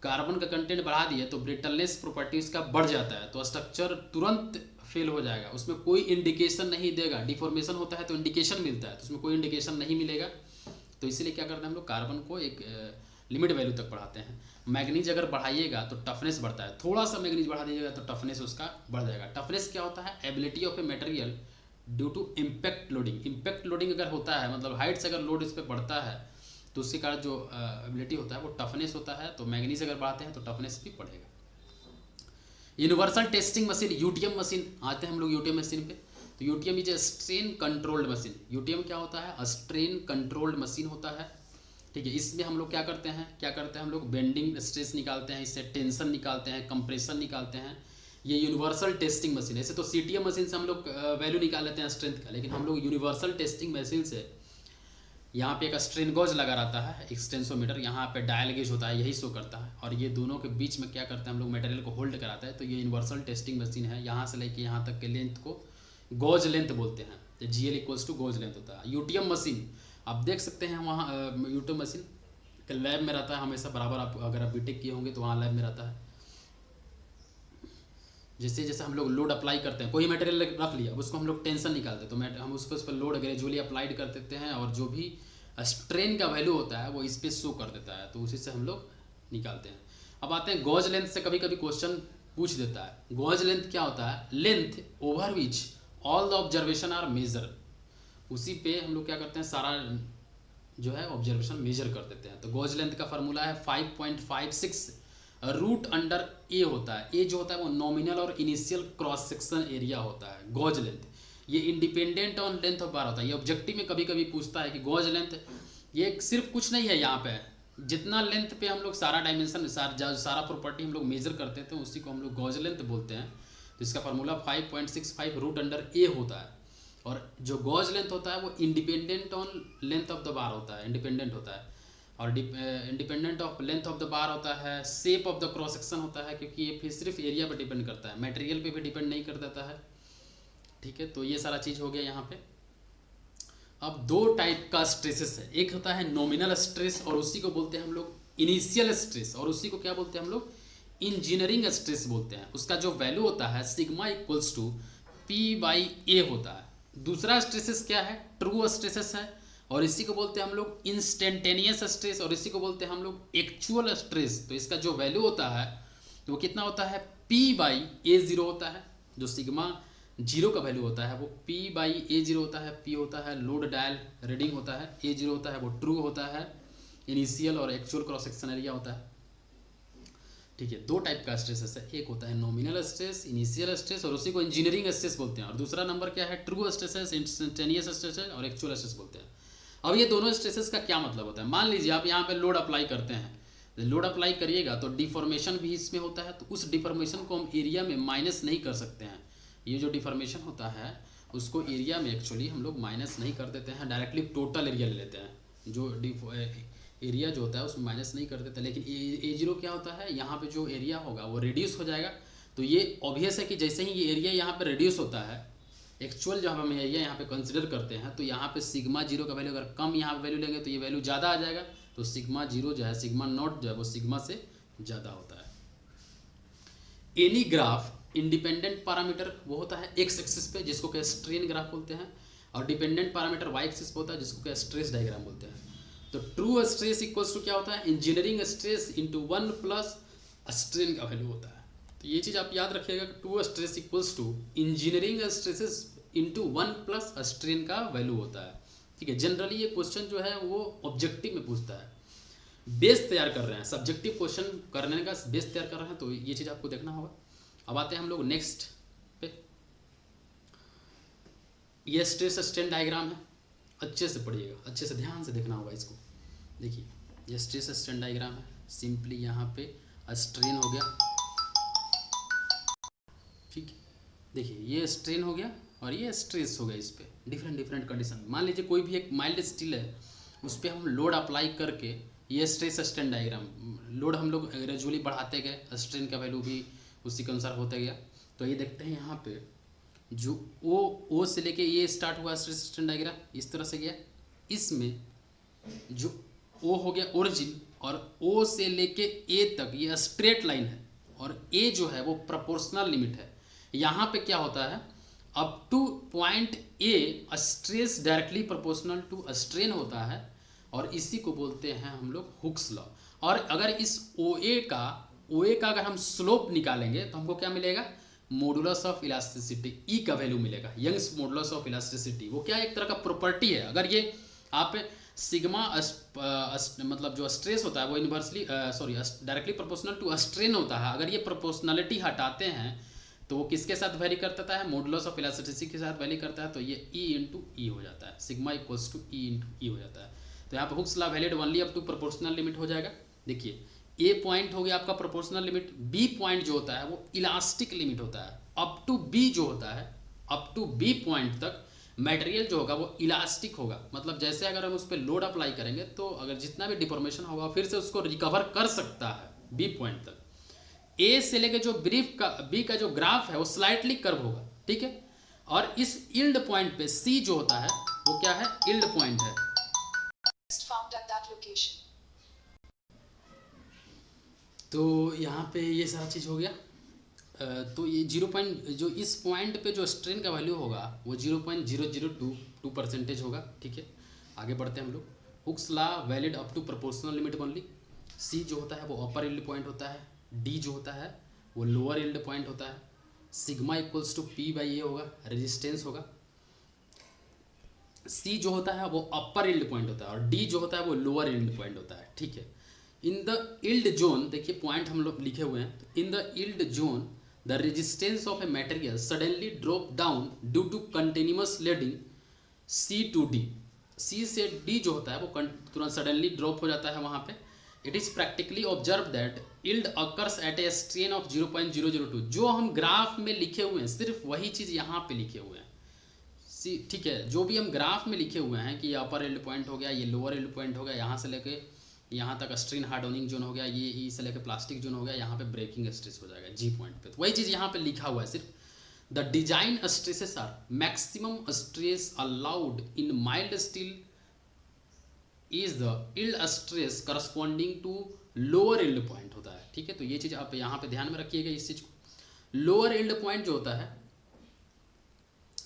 कार्बन का कंटेंट बढ़ा दिए तो ब्रिटलनेस प्रॉपर्टीज का बढ़ जाता है, तो स्ट्रक्चर तुरंत फेल हो जाएगा, उसमें कोई इंडिकेशन नहीं देगा। डिफॉर्मेशन होता है तो इंडिकेशन मिलता है, तो उसमें कोई इंडिकेशन नहीं मिलेगा। तो इसीलिए क्या करते हैं हम लोग, कार्बन को एक लिमिट वैल्यू तक बढ़ाते हैं। मैग्नीज अगर बढ़ाइएगा तो टफनेस बढ़ता है, थोड़ा सा मैग्नीज बढ़ा दीजिएगा तो टफनेस उसका बढ़ जाएगा। टफनेस क्या होता है, ability of a material due to impact loading. Impact loading अगर होता है, मतलब हाइट से अगर लोड इस पर बढ़ता है तो उसके कारण जो एबिलिटी होता है वो टफनेस होता है। तो मैग्नीज अगर बढ़ाते हैं तो टफनेस भी बढ़ेगा। Universal testing machine, UTM machine, आते हैं हम लोग यूटीएम मशीन पे। तो UTM is a strain controlled machine. UTM क्या होता है, स्ट्रेन कंट्रोल्ड मशीन होता है, ठीक है। इसमें हम लोग क्या करते हैं हम लोग बेंडिंग स्ट्रेस निकालते हैं, इससे टेंशन निकालते हैं, कंप्रेशन निकालते हैं। ये यूनिवर्सल टेस्टिंग मशीन है। ऐसे तो सीटीएम मशीन से हम लोग वैल्यू निकाल लेते हैं स्ट्रेंथ का, लेकिन हम लोग यूनिवर्सल टेस्टिंग मशीन से यहाँ पे एक स्ट्रेन गॉज लगा रहता है, एक्सटेंसोमीटर, यहाँ पे डायल गेज होता है, यही शो करता है, और ये दोनों के बीच में क्या करते हैं हम लोग, मटेरियल को होल्ड कराता है। तो ये यूनिवर्सल टेस्टिंग मशीन है। यहाँ से लेके यहाँ तक के लेंथ को गॉज लेंथ बोलते हैं। तो GL equals to gauge length होता है। यूटीएम मशीन आप देख सकते हैं वहाँ, यूटीएम मशीन के लैब में रहता है हमेशा बराबर। आप अगर आप बीटेक किए होंगे तो वहाँ लैब में रहता है। जैसे जैसे हम लोग लोड अप्लाई करते हैं, कोई मटेरियल रख लिया, अब उसको हम लोग टेंशन निकालते हैं, तो हम उसको उस पर लोड ग्रेजुअली अप्लाइड कर देते हैं, और जो भी स्ट्रेन का वैल्यू होता है वो इस पर शो कर देता है, तो उसी से हम लोग निकालते हैं। अब आते हैं गॉज लेंथ से। कभी कभी क्वेश्चन पूछ देता है, गॉज लेंथ क्या होता है, length over which all the observation are measure. उसी पे हम लोग क्या करते हैं, सारा जो है ऑब्जर्वेशन मेजर कर देते हैं। तो गॉज लेंथ का फार्मूला है 5.56 रूट अंडर ए होता है। ए जो होता है वो नॉमिनल और इनिशियल क्रॉस सेक्शन एरिया होता है। गॉज लेंथ ये इंडिपेंडेंट ऑन लेंथ ऑफ बार होता है। ये ऑब्जेक्टिव में कभी कभी पूछता है कि गॉज लेंथ ये सिर्फ कुछ नहीं है, यहाँ पे जितना लेंथ पे हम लोग सारा डायमेंशन सारा प्रॉपर्टी हम लोग मेजर करते थे उसी को हम लोग गॉज लेंथ बोलते हैं। तो इसका फार्मूला 5.65 रूट अंडर ए होता है। और जो गॉज लेंथ होता है वो independent on length of the bar होता है, इंडिपेंडेंट होता है। और independent of length of the bar होता है, shape of the cross section होता है, क्योंकि ये फिर सिर्फ एरिया पर डिपेंड करता है, मटेरियल पे भी डिपेंड नहीं कर देता है, ठीक है। तो ये सारा चीज़ हो गया यहाँ पे। अब दो टाइप का स्ट्रेसेस है, एक होता है नॉमिनल स्ट्रेस और उसी को बोलते हैं हम लोग इनिशियल स्ट्रेस, और उसी को क्या बोलते हैं हम लोग, इंजीनियरिंग स्ट्रेस बोलते हैं। उसका जो वैल्यू होता है सिग्मा इक्वल्स टू P/A होता है। दूसरा स्ट्रेसेस क्या है, ट्रू स्ट्रेसेस है, और इसी को बोलते हैं हम लोग इंस्टेंटेनियस स्ट्रेस, और इसी को बोलते हैं हम लोग एक्चुअल स्ट्रेस। तो इसका जो वैल्यू होता है वो कितना होता है, P/A0 होता है। जो सिग्मा जीरो का वैल्यू होता है वो P/A0 होता है। P होता है लोड डायल रीडिंग होता है, A0 होता है वो ट्रू होता है, इनिशियल और एक्चुअल क्रॉस सेक्शन एरिया होता है, ठीक है। दो टाइप का स्ट्रेस है, एक होता है नॉमिनल स्ट्रेस, इनिशियल स्ट्रेस, और उसी को इंजीनियरिंग स्ट्रेस बोलते हैं। और दूसरा नंबर क्या है, ट्रू स्ट्रेस, इंस्टेंटेनियस स्ट्रेस और एक्चुअल स्ट्रेस बोलते हैं। अब ये दोनों स्ट्रेसेस का क्या मतलब होता है, मान लीजिए आप यहाँ पे लोड अप्लाई करते हैं, लोड अप्लाई करिएगा तो डिफॉर्मेशन भी इसमें होता है, तो उस डिफॉर्मेशन को हम एरिया में माइनस नहीं कर सकते हैं। ये जो डिफॉर्मेशन होता है उसको एरिया में एक्चुअली हम लोग माइनस नहीं कर देते हैं, डायरेक्टली टोटल एरिया ले लेते हैं। जो एरिया जो होता है उसमें माइनस नहीं कर देते, लेकिन A0 क्या होता है, यहाँ पे जो एरिया होगा वो रिड्यूस हो जाएगा। तो ये ऑब्वियस है कि जैसे ही ये एरिया यहाँ पे रिड्यूस होता है, एक्चुअल जब हम एरिया यहाँ पे कंसिडर करते हैं, तो यहाँ पे सिग्मा जीरो का वैल्यू अगर कम यहाँ पे वैल्यू लेंगे तो ये वैल्यू ज़्यादा आ जाएगा। तो सिग्मा जीरो जो है, सिग्मा नॉट जो है वो सिग्मा से ज़्यादा होता है। एनी ग्राफ इंडिपेंडेंट पैरामीटर वो होता है एक्स एक्सिस पे, जिसको क्या स्ट्रेन ग्राफ बोलते हैं, और डिपेंडेंट पैरामीटर वाई एक्सिस पे होता है, जिसको क्या स्ट्रेस डायग्राम बोलते हैं। तो ट्रू स्ट्रेस इक्वल्स टू क्या होता है, engineering stress into 1 plus strain का वैल्यू होता है। तो ये चीज़ आप याद रखिएगा कि true stress equals to engineering stresses into 1 plus strain का वैल्यू होता है। ठीक है, जनरली ये क्वेश्चन जो है वो ऑब्जेक्टिव में पूछता है, बेस तैयार कर रहे हैं, सब्जेक्टिव क्वेश्चन करने का बेस तैयार कर रहे हैं, तो ये चीज़ आपको देखना होगा। अब आते हैं हम लोग नेक्स्ट पे। ये स्ट्रेस स्ट्रेन डायग्राम है, अच्छे से पढ़िएगा, अच्छे से ध्यान से देखना होगा इसको। देखिए ये स्ट्रेस स्ट्रेन डायग्राम है, सिंपली यहाँ पे स्ट्रेन हो गया, ठीक है। देखिए ये स्ट्रेन हो गया और ये स्ट्रेस हो गया, इस पे डिफरेंट डिफरेंट कंडीशन। मान लीजिए कोई भी एक माइल्ड स्टील है, उस पर हम लोड अप्लाई करके, ये स्ट्रेस स्ट्रेन डायग्राम, लोड हम लोग ग्रेजुअली बढ़ाते गए, स्ट्रेन का वैल्यू भी उसी के अनुसार होता गया। तो ये देखते हैं यहाँ पे जो ओ से लेके ये स्टार्ट हुआ स्ट्रेस स्ट्रेन डायग्राम, इस तरह से गया। इसमें जो ओ हो गया ओरिजिन, और ओ से लेके ए तक ये स्ट्रेट लाइन है, और ए जो है वो प्रोपोर्शनल लिमिट है। यहाँ पे क्या होता है, up to point A stress directly proportional to strain होता है, और इसी को बोलते हैं हम लोग हुक्स लॉ। और अगर इस ओ ए का अगर हम स्लोप निकालेंगे तो हमको क्या मिलेगा, मॉडुलस ऑफ इलास्टिसिटी, ई का वैल्यू मिलेगा, यंग्स मॉडुलस ऑफ इलास्टिसिटी। वो क्या एक तरह का प्रॉपर्टी है। अगर ये आप सिग्मा मतलब जो स्ट्रेस होता है वो inversely directly proportional to strain होता है, अगर ये प्रोपोर्शनलिटी हटाते हैं तो वो किसके साथ वैरी करता है, मॉडुलस ऑफ इलास्टिसिटी के साथ वैरी करता है। तो ये ई इंटू ई हो जाता है, sigma equals to E into E हो जाता है। तो यहाँ पे Hooke's law valid only up to proportional limit हो जाएगा। देखिए ए पॉइंट हो गया आपका प्रोपोर्शनल लिमिट, बी पॉइंट जो होता है वो इलास्टिक लिमिट होता है, अप टू बी जो होता है, अप टू बी पॉइंट तक मटेरियल जो होगा वो इलास्टिक होगा। मतलब जैसे अगर हम उस पर लोड अप्लाई करेंगे तो अगर जितना भी डिफॉर्मेशन होगा फिर से उसको रिकवर कर सकता है बी पॉइंट तक। ए से लेके जो बी का जो ग्राफ है वो स्लाइटली कर्व होगा, ठीक है। और इस यील्ड पॉइंट पे सी जो होता है वो क्या है, यील्ड पॉइंट है। तो यहाँ पे ये सारा चीज़ हो गया। तो ये 0. जो इस पॉइंट पे जो स्ट्रेन का वैल्यू होगा वो 0.0022% होगा, ठीक है। आगे बढ़ते हैं हम लोग। Hooke's law valid up to proportional limit only. C जो होता है वो अपर यील्ड पॉइंट होता है, डी जो होता है वो लोअर यील्ड पॉइंट होता है, sigma equals to P by A होगा, रेजिस्टेंस होगा। सी जो होता है वो अपर यील्ड पॉइंट होता है और डी जो होता है वो लोअर यील्ड पॉइंट होता है, ठीक है। इन द यील्ड जोन, देखिए पॉइंट हम लोग लिखे हुए हैं, in the yield zone the resistance of a material suddenly drop down due to continuous loading C to D. C से डी जो होता है वो तुरंत सडनली ड्रॉप हो जाता है वहाँ पे। It is practically observe that yield occurs at a strain of 0.002। जो हम ग्राफ में लिखे हुए हैं सिर्फ वही चीज़ यहाँ पे लिखे हुए हैं, ठीक है। जो भी हम ग्राफ में लिखे हुए हैं कि ये अपर यील्ड पॉइंट हो गया, ये लोअर यील्ड पॉइंट हो गया, यहाँ से लेके यहाँ तक स्ट्रेन हार्डनिंग जोन हो गया, ये ई से लेकर प्लास्टिक जोन हो गया, यहाँ पे ब्रेकिंग स्ट्रेस हो जाएगा जी पॉइंट पे। तो वही चीज़ यहाँ पे लिखा हुआ है सिर्फ। The design stresses are maximum stress allowed in mild steel is the yield stress corresponding to lower yield point होता है, ठीक है। तो ये चीज़ आप यहाँ पे ध्यान में रखिएगा इस चीज़ को। लोअर यील्ड पॉइंट जो होता है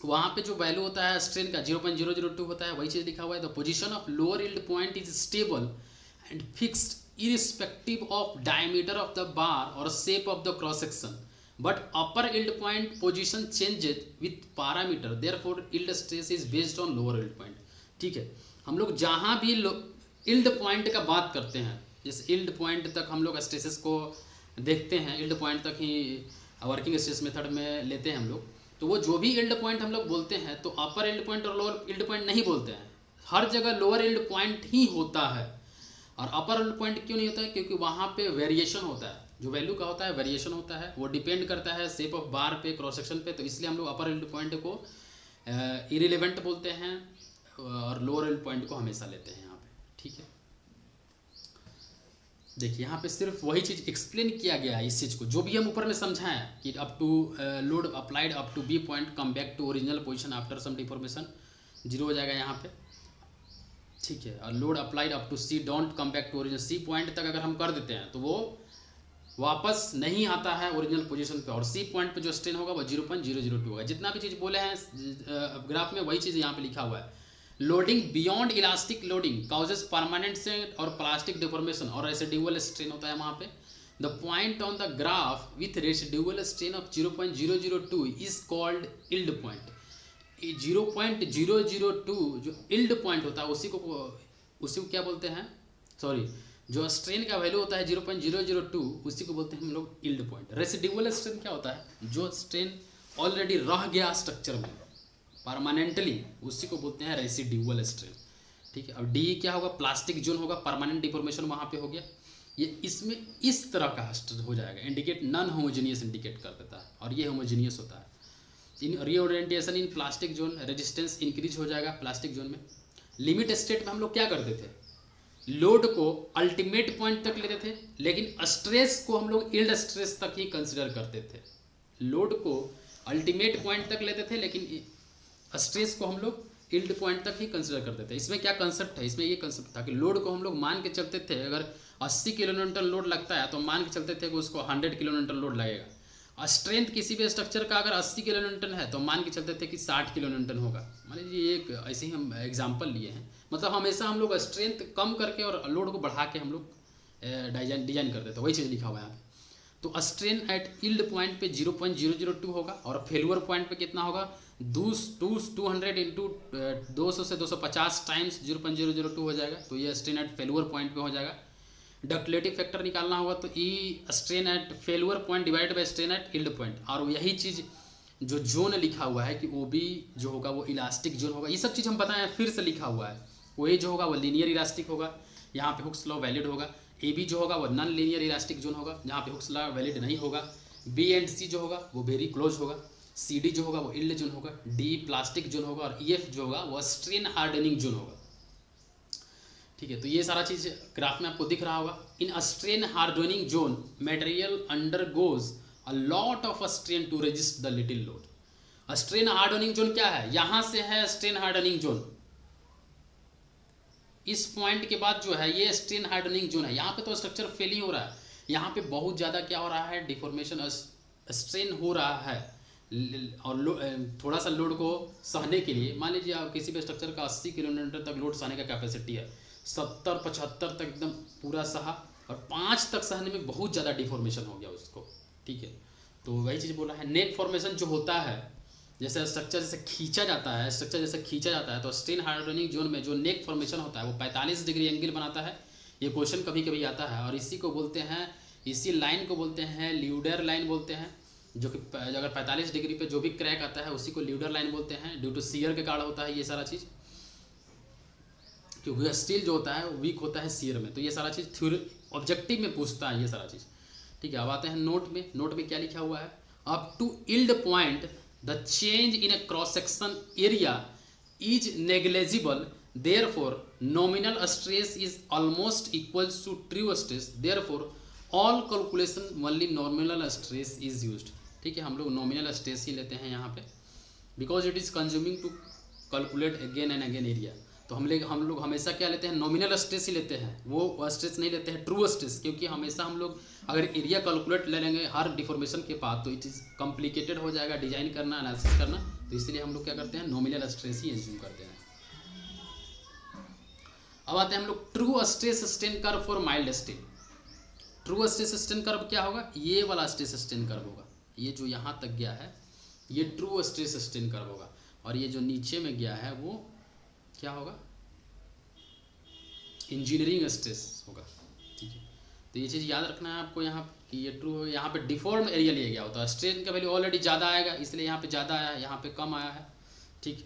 वहाँ पे जो वैल्यू होता है स्ट्रेन का 0.002 होता है, वही चीज़ लिखा हुआ है। The position of lower yield point is stable and fixed irrespective of diameter of the bar or shape of the cross section, but upper yield point position changes with parameter, therefore yield stress is based on lower yield point, ठीक है। हम लोग जहाँ भी yield point का बात करते हैं, जैसे yield point तक हम लोग स्ट्रेसेस को देखते हैं, yield point तक ही वर्किंग स्ट्रेस मेथड में लेते हैं हम लोग। तो वो जो भी yield point हम लोग बोलते हैं तो अपर yield point और लोअर yield point नहीं बोलते हैं, हर जगह लोअर यील्ड पॉइंट ही होता है। और अपर यील्ड पॉइंट क्यों नहीं होता है? क्योंकि वहाँ पे वेरिएशन होता है, जो वैल्यू का होता है वेरिएशन होता है, वो डिपेंड करता है शेप ऑफ बार पे, क्रॉस सेक्शन पे। तो इसलिए हम लोग अपर यील्ड पॉइंट को इरिलेवेंट बोलते हैं और लोअर यील्ड पॉइंट को हमेशा लेते हैं यहाँ पे। ठीक है, देखिए यहाँ पे सिर्फ वही चीज़ एक्सप्लेन किया गया है इस चीज़ को, जो भी हम ऊपर में समझाएं कि up to load applied up to B point come back to original position after some deformation, zero हो जाएगा यहाँ पे। ठीक है, और load applied up to C don't come back to original, C point तक अगर हम कर देते हैं तो वो वापस नहीं आता है ओरिजिनल पोजीशन पे, और सी पॉइंट पे जो स्ट्रेन होगा वो 0.002 होगा। जितना भी चीज़ बोले हैं ग्राफ में वही चीज़ यहाँ पे लिखा हुआ है। Loading beyond elastic loading causes permanent strain और प्लास्टिक डिफॉर्मेशन और रेसिडुअल स्ट्रेन होता है वहाँ पे। The point on the graph with residual strain of 0.002 is called yield point. 0.002 जो यील्ड पॉइंट होता है उसी को क्या बोलते हैं, सॉरी, जो स्ट्रेन का वैल्यू होता है 0.002 उसी को बोलते हैं हम लोग यील्ड पॉइंट। रेसिडुअल स्ट्रेन क्या होता है? जो स्ट्रेन ऑलरेडी रह गया स्ट्रक्चर में परमानेंटली, उसी को बोलते हैं रेसिडुअल स्ट्रेन। ठीक है, अब डी क्या होगा? प्लास्टिक जोन होगा, परमानेंट डिफॉर्मेशन वहाँ पे हो गया। ये इसमें इस तरह का हो जाएगा, इंडिकेट नॉन होमोजेनियस इंडिकेट कर देता है, और ये होमोजेनियस होता है। In reorientation in plastic zone, resistance increase हो जाएगा प्लास्टिक जोन में। लिमिट स्टेट में हम लोग क्या करते थे? लोड को अल्टीमेट पॉइंट तक लेते थे, लेकिन स्ट्रेस को हम लोग यील्ड स्ट्रेस तक ही कंसिडर करते थे। लोड को अल्टीमेट पॉइंट तक लेते थे, लेकिन स्ट्रेस को हम लोग यील्ड पॉइंट तक ही कंसिडर करते थे। इसमें क्या कंसेप्ट है? इसमें ये कंसेप्ट था कि लोड को हम लोग मान के चलते थे, अगर 80 किलो न्यूटन लोड लगता है तो मान के चलते थे कि उसको 100 किलो न्यूटन लोड लगेगा। स्ट्रेंथ किसी भी स्ट्रक्चर का अगर 80 किलो न्यूटन है तो मान के चलते थे कि 60 किलो न्यूटन होगा। मान लीजिए एक ऐसे ही हम एग्जांपल लिए हैं, मतलब हमेशा हम लोग स्ट्रेंथ कम करके और लोड को बढ़ा के हम लोग डिजाइन करते थे। वही चीज़ लिखा हुआ है यहाँ पे। तो स्ट्रेन एट यील्ड पॉइंट पे 0.002 होगा, और फेलुअर पॉइंट पे कितना होगा? 200 इंटू 200 से 250 टाइम्स 0.002 हो जाएगा। तो ये स्ट्रेन एट फेलुअर पॉइंट पे हो जाएगा। डक्टिलिटी फैक्टर निकालना होगा तो E strain at failure point divide by strain at yield point. और यही चीज़ जो जोन लिखा हुआ है कि ओ बी जो होगा वो इलास्टिक जोन होगा। ये सब चीज़ हम बताएं फिर से लिखा हुआ है। वो ए जो होगा वो लीनियर इलास्टिक होगा, यहाँ पे हुक्स लॉ वैलिड होगा। ए बी जो होगा वो नॉन लीनियर इलास्टिक जोन होगा, जहाँ पे हुक्स लॉ वैलिड नहीं होगा। बी एंड सी जो होगा वो वेरी क्लोज होगा। सी डी जो होगा वो यील्ड जोन होगा। डी प्लास्टिक जोन होगा, और ई एफ जो होगा वो स्ट्रेन हार्डनिंग जोन होगा। ठीक है, तो ये सारा चीज़ ग्राफ में आपको दिख रहा होगा। In a strain hardening zone material undergoes a lot of strain to resist the little load. Strain hardening zone क्या है? यहाँ से है स्ट्रेन हार्डनिंग जोन, इस पॉइंट के बाद जो है ये स्ट्रेन हार्डनिंग जोन है। यहाँ पे तो स्ट्रक्चर फेल ही हो रहा है, यहाँ पे बहुत ज़्यादा क्या हो रहा है? डिफॉर्मेशन, स्ट्रेन हो रहा है। और थोड़ा सा लोड को सहने के लिए, मान लीजिए आप किसी भी स्ट्रक्चर का 80 किलो न्यूटन तक लोड सहने का कैपेसिटी है, 70-75 तक एकदम पूरा सहा, और 5 तक सहने में बहुत ज़्यादा डिफॉर्मेशन हो गया उसको। ठीक है, तो वही चीज़ बोला है। नेक फॉर्मेशन जो होता है, जैसे स्ट्रक्चर जैसे खींचा जाता है तो स्ट्रेन हार्डनिंग जोन में जो नेक फॉर्मेशन होता है वो 45 डिग्री एंगल बनाता है। ये क्वेश्चन कभी कभी आता है, और इसी को बोलते हैं, इसी लाइन को बोलते हैं ल्यूडर लाइन बोलते हैं, जो कि अगर 45 डिग्री पे जो भी क्रैक आता है उसी को ल्यूडर लाइन बोलते हैं। ड्यू टू शियर के कारण होता है ये सारा चीज़, क्योंकि स्टील जो होता है वो वीक होता है शियर में। तो ये सारा चीज़ थ्योरी ऑब्जेक्टिव में पूछता है ये सारा चीज़। ठीक है, अब आते हैं नोट में। नोट में क्या लिखा हुआ है? Up to yield point the change in a cross section area is negligible, therefore nominal stress is almost equals to true stress, therefore all calculation only nominal stress is used. ठीक है, हम लोग नॉमिनल स्ट्रेस ही लेते हैं यहाँ पे, because it is consuming to calculate again and again area. तो हम लोग हमेशा क्या लेते हैं? नॉमिनल स्ट्रेस ही लेते हैं, वो स्ट्रेस नहीं लेते हैं ट्रू स्ट्रेस, क्योंकि हमेशा हम लोग अगर एरिया कैलकुलेट ले लेंगे हर डिफॉर्मेशन के बाद तो इट इज़ कॉम्प्लिकेटेड हो जाएगा डिजाइन करना, एनालिसिस करना। तो इसलिए हम लोग क्या करते हैं? नॉमिनल स्ट्रेस ही एज्यूम करते हैं। अब आते हैं हम लोग true stress strain curve for mild steel. True stress strain curve क्या होगा? ये वाला स्ट्रेस स्ट्रेन कर्व होगा, ये जो यहाँ तक गया है ये ट्रू स्ट्रेस स्ट्रेन कर्व होगा, और ये जो नीचे में गया है वो क्या होगा? इंजीनियरिंग स्ट्रेस होगा। ठीक है, तो ये चीज़ याद रखना है आपको यहाँ कि ये ट्रू, यहाँ पे डिफॉर्म एरिया लिया गया होता है। स्ट्रेन का वैल्यू ऑलरेडी ज़्यादा आएगा, इसलिए यहाँ पे ज़्यादा आया है, यहाँ पे कम आया है। ठीक है,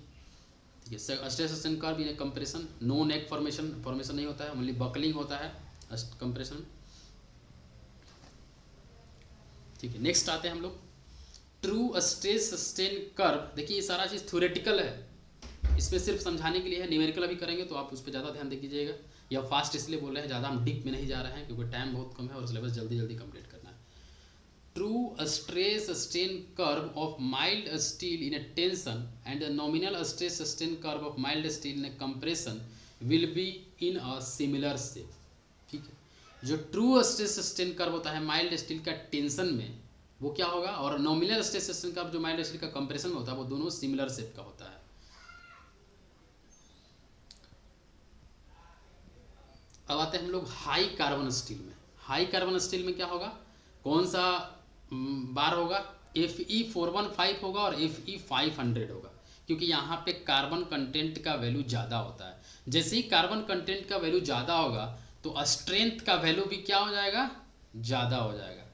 ठीक है। Stress sustain curve in compression, no neck formation नहीं होता है, ओनली बकलिंग होता है कंप्रेशन। ठीक है, नेक्स्ट आते हैं हम लोग ट्रू स्ट्रेस सस्टेन कर्व। देखिए ये सारा चीज़ थ्योरेटिकल है, इसमें सिर्फ समझाने के लिए है, न्यूमेरिकल अभी करेंगे तो आप उस पर ज़्यादा ध्यान दे कीजिएगा। या फास्ट इसलिए बोल रहे हैं, ज़्यादा हम डीप में नहीं जा रहे हैं क्योंकि टाइम बहुत कम है और सिलेबस जल्दी जल्दी कंप्लीट करना है। True stress sustain curve of mild steel in A tension and nominal stress sustain curve of mild steel in A compression will be in a similar shape. ठीक है, जो ट्रू स्ट्रेस सस्टेन कर्व होता है माइल्ड स्टील का टेंशन में वो क्या होगा, और नॉमिनल स्ट्रेस सस्टेन कर्व जो माइल्ड स्टील का कंप्रेशन में होता है वो दोनों सिमिलर शेप का होता है। अब आते हैं हम लोग हाई कार्बन स्टील में। हाई कार्बन स्टील में क्या होगा, कौन सा बार होगा, Fe415 होगा और Fe500 होगा, क्योंकि यहाँ पे कार्बन कंटेंट का वैल्यू ज़्यादा होता है। जैसे ही कार्बन कंटेंट का वैल्यू ज़्यादा होगा तो स्ट्रेंथ का वैल्यू भी क्या हो जाएगा, ज़्यादा हो जाएगा।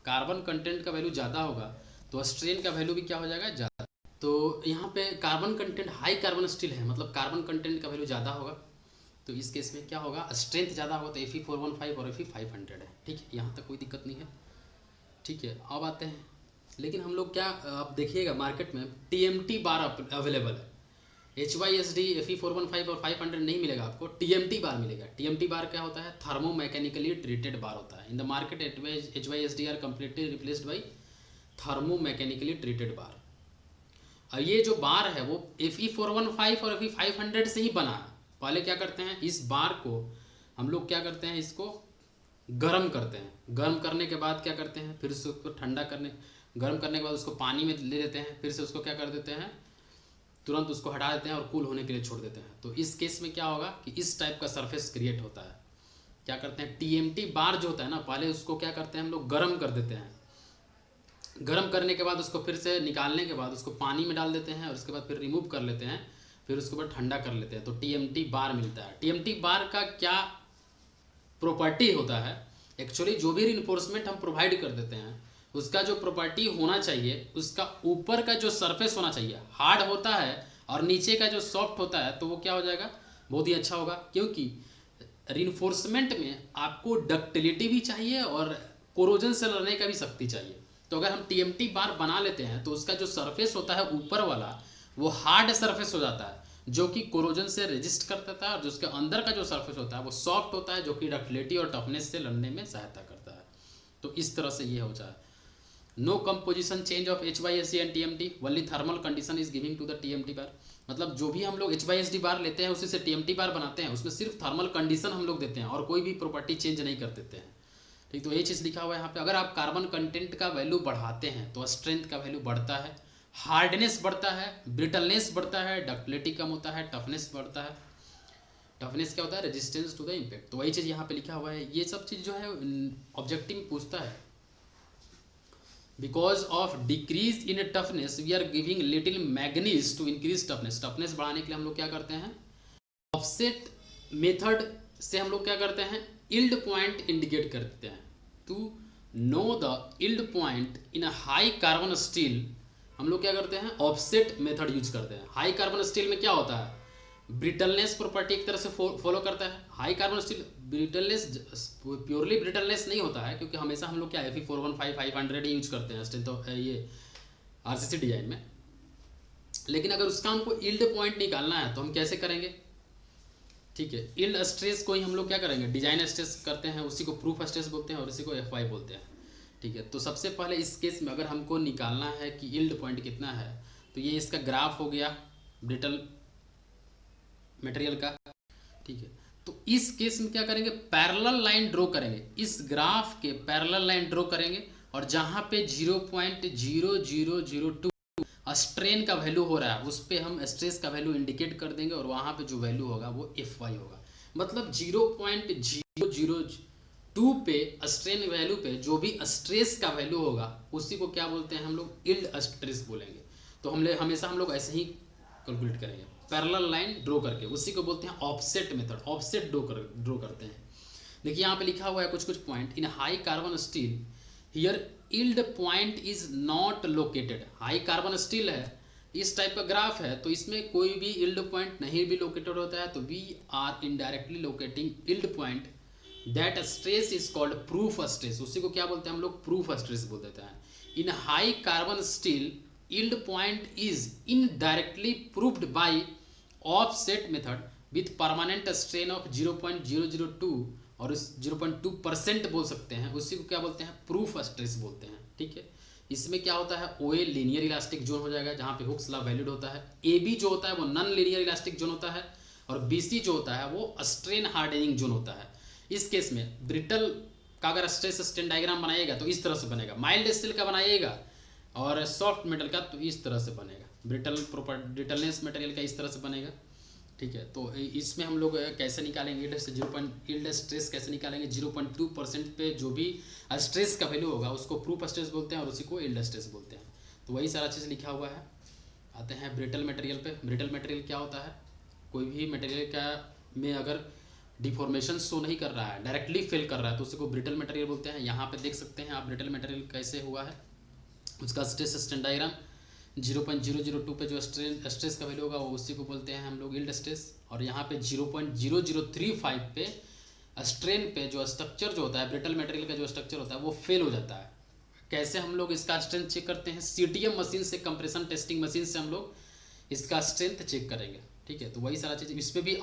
कार्बन कंटेंट का वैल्यू ज़्यादा होगा तो स्ट्रेंथ का वैल्यू भी क्या हो जाएगा, ज़्यादा। तो यहाँ पे carbon content high carbon steel है, मतलब कार्बन कंटेंट का वैल्यू ज़्यादा होगा, तो इस केस में क्या होगा, स्ट्रेंथ ज़्यादा होगा तो Fe415 और Fe500 है। ठीक है, यहाँ तक कोई दिक्कत नहीं है। ठीक है, अब आते हैं, लेकिन हम लोग क्या, आप देखिएगा मार्केट में TMT बार अवेलेबल है, HYSD Fe415 और 500 नहीं मिलेगा आपको, TMT बार मिलेगा। TMT बार क्या होता है, थर्मो मैकेनिकली ट्रीटेड बार होता है। In the market HYSD are completely replaced by thermo mechanically treated bar. अब ये जो बार है वो Fe415 और Fe500 से ही बना है। पहले क्या करते हैं, इस बार को हम लोग क्या करते हैं, इसको गर्म करते हैं, गर्म करने के बाद क्या करते हैं, फिर उसको ठंडा करने, गर्म करने के बाद उसको पानी में ले लेते हैं, फिर से उसको क्या कर देते हैं, तुरंत उसको हटा देते हैं और कूल होने के लिए छोड़ देते हैं। तो इस केस में क्या होगा कि इस टाइप का सरफेस क्रिएट होता है। क्या करते हैं, TMT बार जो होता है ना, पहले उसको क्या करते हैं हम लोग गर्म कर देते हैं, गर्म करने के बाद उसको फिर से निकालने के बाद उसको पानी में डाल देते हैं और उसके बाद फिर रिमूव कर लेते हैं, फिर उसके बाद ठंडा कर लेते हैं, तो TMT बार मिलता है। TMT बार का क्या प्रॉपर्टी होता है, एक्चुअली जो भी रिइंफोर्समेंट हम प्रोवाइड कर देते हैं उसका जो प्रॉपर्टी होना चाहिए, उसका ऊपर का जो सरफेस होना चाहिए हार्ड होता है और नीचे का जो सॉफ्ट होता है, तो वो क्या हो जाएगा, बहुत ही अच्छा होगा। क्योंकि रिइंफोर्समेंट में आपको डक्टिलिटी भी चाहिए और कोरोजन से लड़ने का भी शक्ति चाहिए। तो अगर हम TMT बार बना लेते हैं तो उसका जो सरफेस होता है ऊपर वाला वो हार्ड सरफेस हो जाता है, जो कि कोरोजन से रेजिस्ट कर देता है, और जो उसके अंदर का जो सरफेस होता है वो सॉफ्ट होता है, जो कि डक्टिलिटी और टफनेस से लड़ने में सहायता करता है। तो इस तरह से ये हो जाए। No composition change of HYSD and TMT, only thermal condition is giving to the TMT bar. मतलब जो भी हम लोग HYSD बार लेते हैं उसी से TMT बार बनाते हैं, उसमें सिर्फ थर्मल कंडीशन हम लोग देते हैं और कोई भी प्रॉपर्टी चेंज नहीं कर देते हैं। ठीक, तो ये चीज़ लिखा हुआ है यहाँ पे। अगर आप कार्बन कंटेंट का वैल्यू बढ़ाते हैं तो स्ट्रेंथ का वैल्यू बढ़ता है, हार्डनेस बढ़ता है, ब्रिटलनेस बढ़ता है, डक्टिलिटी कम होता है, टफनेस बढ़ता है। टफनेस क्या होता है, रेजिस्टेंस टू द इम्पैक्ट। तो वही चीज़ यहाँ पे लिखा हुआ है। ये सब चीज़ जो है ऑब्जेक्टिव पूछता है। Because of decrease in toughness we are giving little manganese to increase toughness. Toughness बढ़ाने के लिए हम लोग क्या करते हैं, ऑफसेट मेथड से हम लोग क्या करते हैं, इल्ड पॉइंट इंडिकेट कर देते हैं। To know the yield point in a high carbon steel हम लोग क्या करते हैं, ऑफसेट मेथड यूज करते हैं। हाई कार्बन स्टील में क्या होता है, ब्रिटलनेस प्रॉपर्टी एक तरह से फॉलो करता है। High carbon steel brittleness purely brittleness नहीं होता है, क्योंकि हमेशा हम लोग क्या Fe415 500 ही यूज करते हैं स्ट्रेंथ ऑफ ये RCC डिजाइन में। लेकिन अगर उसका हमको इल्ड पॉइंट निकालना है तो हम कैसे करेंगे, ठीक है, इल्ड स्ट्रेस को ही हम लोग क्या करेंगे, डिजाइन स्ट्रेस करते हैं, उसी को प्रूफ स्ट्रेस बोलते हैं और उसी को FY बोलते हैं। ठीक है, तो सबसे पहले इस केस में अगर हमको निकालना है कि यील्ड पॉइंट कितना है, तो ये इसका ग्राफ हो गया ब्रिटल मटेरियल का। ठीक है, तो इस केस में क्या करेंगे, पैरेलल लाइन ड्रॉ करेंगे, इस ग्राफ के पैरेलल लाइन ड्रॉ करेंगे और जहाँ पे 0.0002 स्ट्रेन का वैल्यू हो रहा है उस पर हम स्ट्रेस का वैल्यू इंडिकेट कर देंगे और वहाँ पे जो वैल्यू होगा वो FY होगा। मतलब 0.002 पे स्ट्रेन वैल्यू पे जो भी स्ट्रेस का वैल्यू होगा उसी को क्या बोलते हैं हम लोग, यील्ड स्ट्रेस बोलेंगे। तो हमेशा हम लोग ऐसे ही कैलकुलेट करेंगे, पैरेलल लाइन ड्रॉ करके, उसी को बोलते हैं ऑफसेट मेथड। ऑफसेट ड्रॉ करते हैं। देखिए यहाँ पे लिखा हुआ है कुछ point in high carbon steel here yield point is not located. High carbon steel है इस टाइप का ग्राफ है तो इसमें कोई भी यील्ड पॉइंट नहीं भी लोकेटेड होता है, तो we are indirectly locating yield point, that stress is called proof stress. उसी को क्या बोलते हैं हम लोग, प्रूफ स्ट्रेस बोल देते हैं। इन high carbon steel yield point is indirectly proved bye offset method with permanent strain of 0.002 और 0.2% बोल सकते हैं, उसी को क्या बोलते हैं, प्रूफ स्ट्रेस बोलते हैं। ठीक है, इसमें क्या होता है, ओ ए लीनियर इलास्टिक जोन हो जाएगा जहाँ पे हुक्स लॉ वैलिड होता है, ए बी जो होता है वो नॉन लीनियर इलास्टिक जोन होता है, और बी सी जो होता है वो स्ट्रेन हार्डनिंग जोन होता है। इस केस में ब्रिटल का अगर स्ट्रेस स्ट्रेन डायग्राम बनाइएगा तो इस तरह से बनेगा, माइल्ड स्टील का बनाइएगा और सॉफ्ट मेटल का तो इस तरह से बनेगा, ब्रिटलनेस मटेरियल का इस तरह से बनेगा। ठीक है, तो इसमें हम लोग कैसे निकालेंगे यील्ड स्ट्रेस कैसे निकालेंगे, 0.2% पे जो भी स्ट्रेस का वैल्यू होगा उसको प्रूफ स्ट्रेस बोलते हैं और उसी को यील्ड स्ट्रेस बोलते हैं। तो वही सारा चीज़ लिखा हुआ है। आते हैं ब्रिटल मटेरियल पे। ब्रिटल मटेरियल क्या होता है, कोई भी मटेरियल का में अगर डिफॉर्मेशन शो नहीं कर रहा है, डायरेक्टली फेल कर रहा है, तो उसी को ब्रिटल मटेरियल बोलते हैं। यहाँ पे देख सकते हैं आप ब्रिटल मटेरियल कैसे हुआ है, उसका स्ट्रेस स्ट्रेन डायग्राम 0.002 पे जो स्ट्रेस का वैल्यू होगा वो उसी को बोलते हैं हम लोग यील्ड स्ट्रेस, और यहाँ पे 0.0035 पे स्ट्रेन पे जो स्ट्रक्चर जो होता है, ब्रिटल मटेरियल का जो स्ट्रक्चर होता है वो फेल हो जाता है। कैसे हम लोग इसका स्ट्रेंथ चेक करते हैं, सीटीएम मशीन से, कंप्रेशन टेस्टिंग मशीन से हम लोग इसका स्ट्रेंथ चेक करेंगे। ठीक है, तो वही सारा चीज़ इस पर भी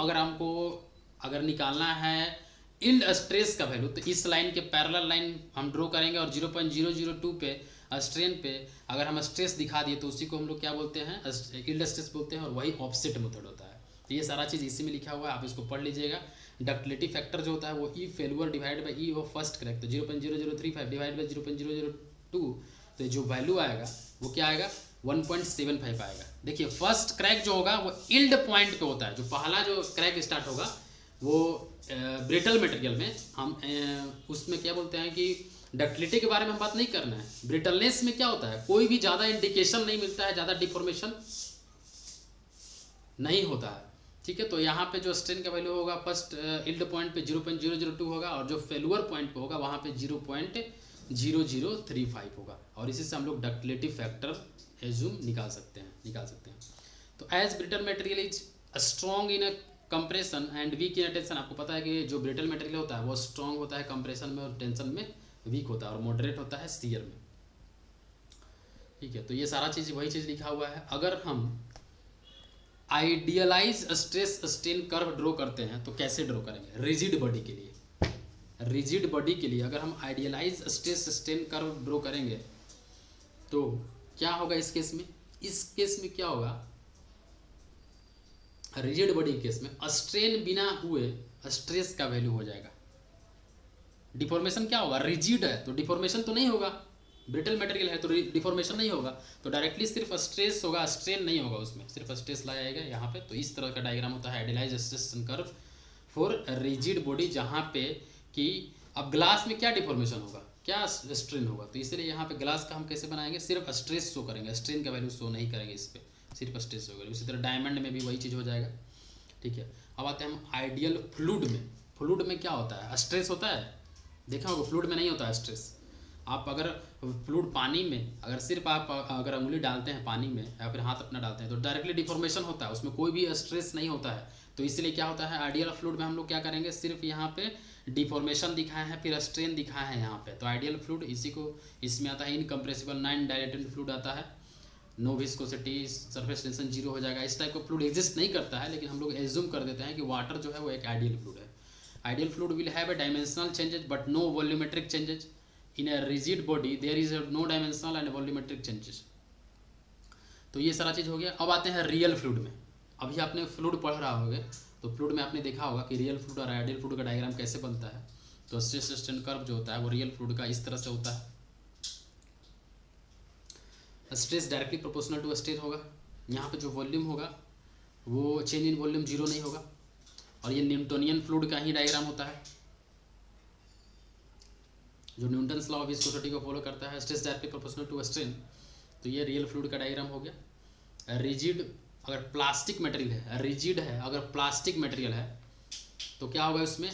अगर निकालना है यील्ड स्ट्रेस का वैल्यू, तो इस लाइन के पैरेलल लाइन हम ड्रॉ करेंगे और 0.002 पे स्ट्रेन पे अगर हम स्ट्रेस दिखा दिए तो उसी को हम लोग क्या बोलते हैं, यील्ड स्ट्रेस बोलते हैं, और वही ऑफसेट मेथड होता है। तो ये सारा चीज़ इसी में लिखा हुआ है, आप इसको पढ़ लीजिएगा। डक्टिलिटी फैक्टर जो होता है वो E failure divide by E of first crack, तो 0.0035 डिवाइड बाई 0.002, तो जो वैल्यू आएगा वो क्या आएगा, 1.75 आएगा। देखिए फर्स्ट क्रैक जो होगा वो यील्ड पॉइंट पे होता है, जो पहला जो क्रैक स्टार्ट होगा वो ब्रिटल मटेरियल में हम उसमें क्या बोलते हैं कि डक्टिलिटी के बारे में हम बात नहीं करना है। ब्रिटलनेस में क्या होता है, कोई भी ज़्यादा इंडिकेशन नहीं मिलता है, ज़्यादा डिफॉर्मेशन नहीं होता है। ठीक है, तो यहाँ पे जो स्ट्रेन का वैल्यू होगा फर्स्ट यील्ड पॉइंट पे 0.002 होगा, और जो फेल्यूर पॉइंट पे होगा वहाँ पे 0.0035 होगा, और इसी से हम लोग डक्टिलिटी फैक्टर एज्यूम निकाल सकते हैं। तो as brittle material is strong in compression and weak in tension, आपको पता है कि जो ब्रिटल मटेरियल होता है वो स्ट्रॉन्ग होता है कंप्रेशन में और टेंशन में वीक होता है, और मॉडरेट होता है शियर में। ठीक है, तो ये सारा चीज़ वही चीज़ लिखा हुआ है। अगर हम idealize stress strain curve draw करते हैं तो कैसे ड्रॉ करेंगे, रिजिड बॉडी के लिए अगर हम idealize stress strain curve draw करेंगे तो क्या होगा इस केस में क्या होगा, रिजिड बॉडी के केस में स्ट्रेन बिना हुए स्ट्रेस का वैल्यू हो जाएगा। डिफॉर्मेशन क्या होगा, रिजिड है तो डिफॉर्मेशन तो नहीं होगा, ब्रिटल मटेरियल है तो डिफॉर्मेशन नहीं होगा, तो डायरेक्टली सिर्फ स्ट्रेस होगा, स्ट्रेन नहीं होगा, उसमें सिर्फ स्ट्रेस लाया जाएगा यहाँ पे। तो इस तरह का डायग्राम होता है idealised stress curve for rigid body, जहाँ पे कि अब ग्लास में क्या डिफॉर्मेशन होगा, क्या स्ट्रेन होगा, तो इसलिए यहाँ पे ग्लास का हम कैसे बनाएंगे, सिर्फ स्ट्रेस शो करेंगे, स्ट्रेन का वैल्यू शो नहीं करेंगे, इस पर सिर्फ स्ट्रेस होगा। उसी तरह डायमंड में भी वही चीज़ हो जाएगा। ठीक है, अब आते हैं हम आइडियल फ्लूइड में क्या होता है, स्ट्रेस होता है, देखा होगा फ्लूइड में नहीं होता है स्ट्रेस। आप अगर फ्लूइड पानी में अगर सिर्फ आप अगर उंगली डालते हैं पानी में या फिर हाथ अपना डालते हैं तो डायरेक्टली डिफॉर्मेशन होता है, उसमें कोई भी स्ट्रेस नहीं होता है। तो इसलिए क्या होता है, आइडियल फ्लूइड में हम लोग क्या करेंगे, सिर्फ यहाँ पे डिफॉर्मेशन दिखाए हैं, फिर स्ट्रेन दिखाए हैं यहाँ पे। तो आइडियल फ्लूइड इसमें आता है इनकम्प्रेसिबल नॉन डायलेटेड फ्लूइड आता है, नो विस्कोसिटी, सरफेस टेंशन 0 हो जाएगा। इस टाइप का फ्लूइड एग्जिस्ट नहीं करता है, लेकिन हम लोग एज्यूम कर देते हैं कि वाटर जो है वो एक आइडियल फ्लूइड है। Ideal fluid will have a dimensional changes but no volumetric changes. In a rigid body there is no dimensional and volumetric changes. तो ये सारा चीज़ हो गया। अब आते हैं रियल फ्लूइड में। अभी आपने फ्लूइड पढ़ रहा होगा तो फ्लूइड में आपने देखा होगा कि रियल फ्लूइड और आइडियल फ्लूइड का डायग्राम कैसे बनता है। तो स्ट्रेस स्ट्रेन कर्व जो होता है वो रियल फ्लूइड का इस तरह से होता है। Stress directly proportional to strain होगा। यहाँ पे जो वॉल्यूम होगा वो चेंज इन वॉल्यूम 0 नहीं होगा, और ये न्यूटोनियन फ्लूइड का ही डायग्राम होता है जो न्यूटन्स लॉ ऑफ विस्कोसिटी को फॉलो करता है। Stress directly proportional to strain, तो ये रियल फ्लूइड का डायग्राम हो गया। रिजिड अगर प्लास्टिक मटेरियल है, रिजिड है अगर प्लास्टिक मटेरियल है तो क्या होगा, उसमें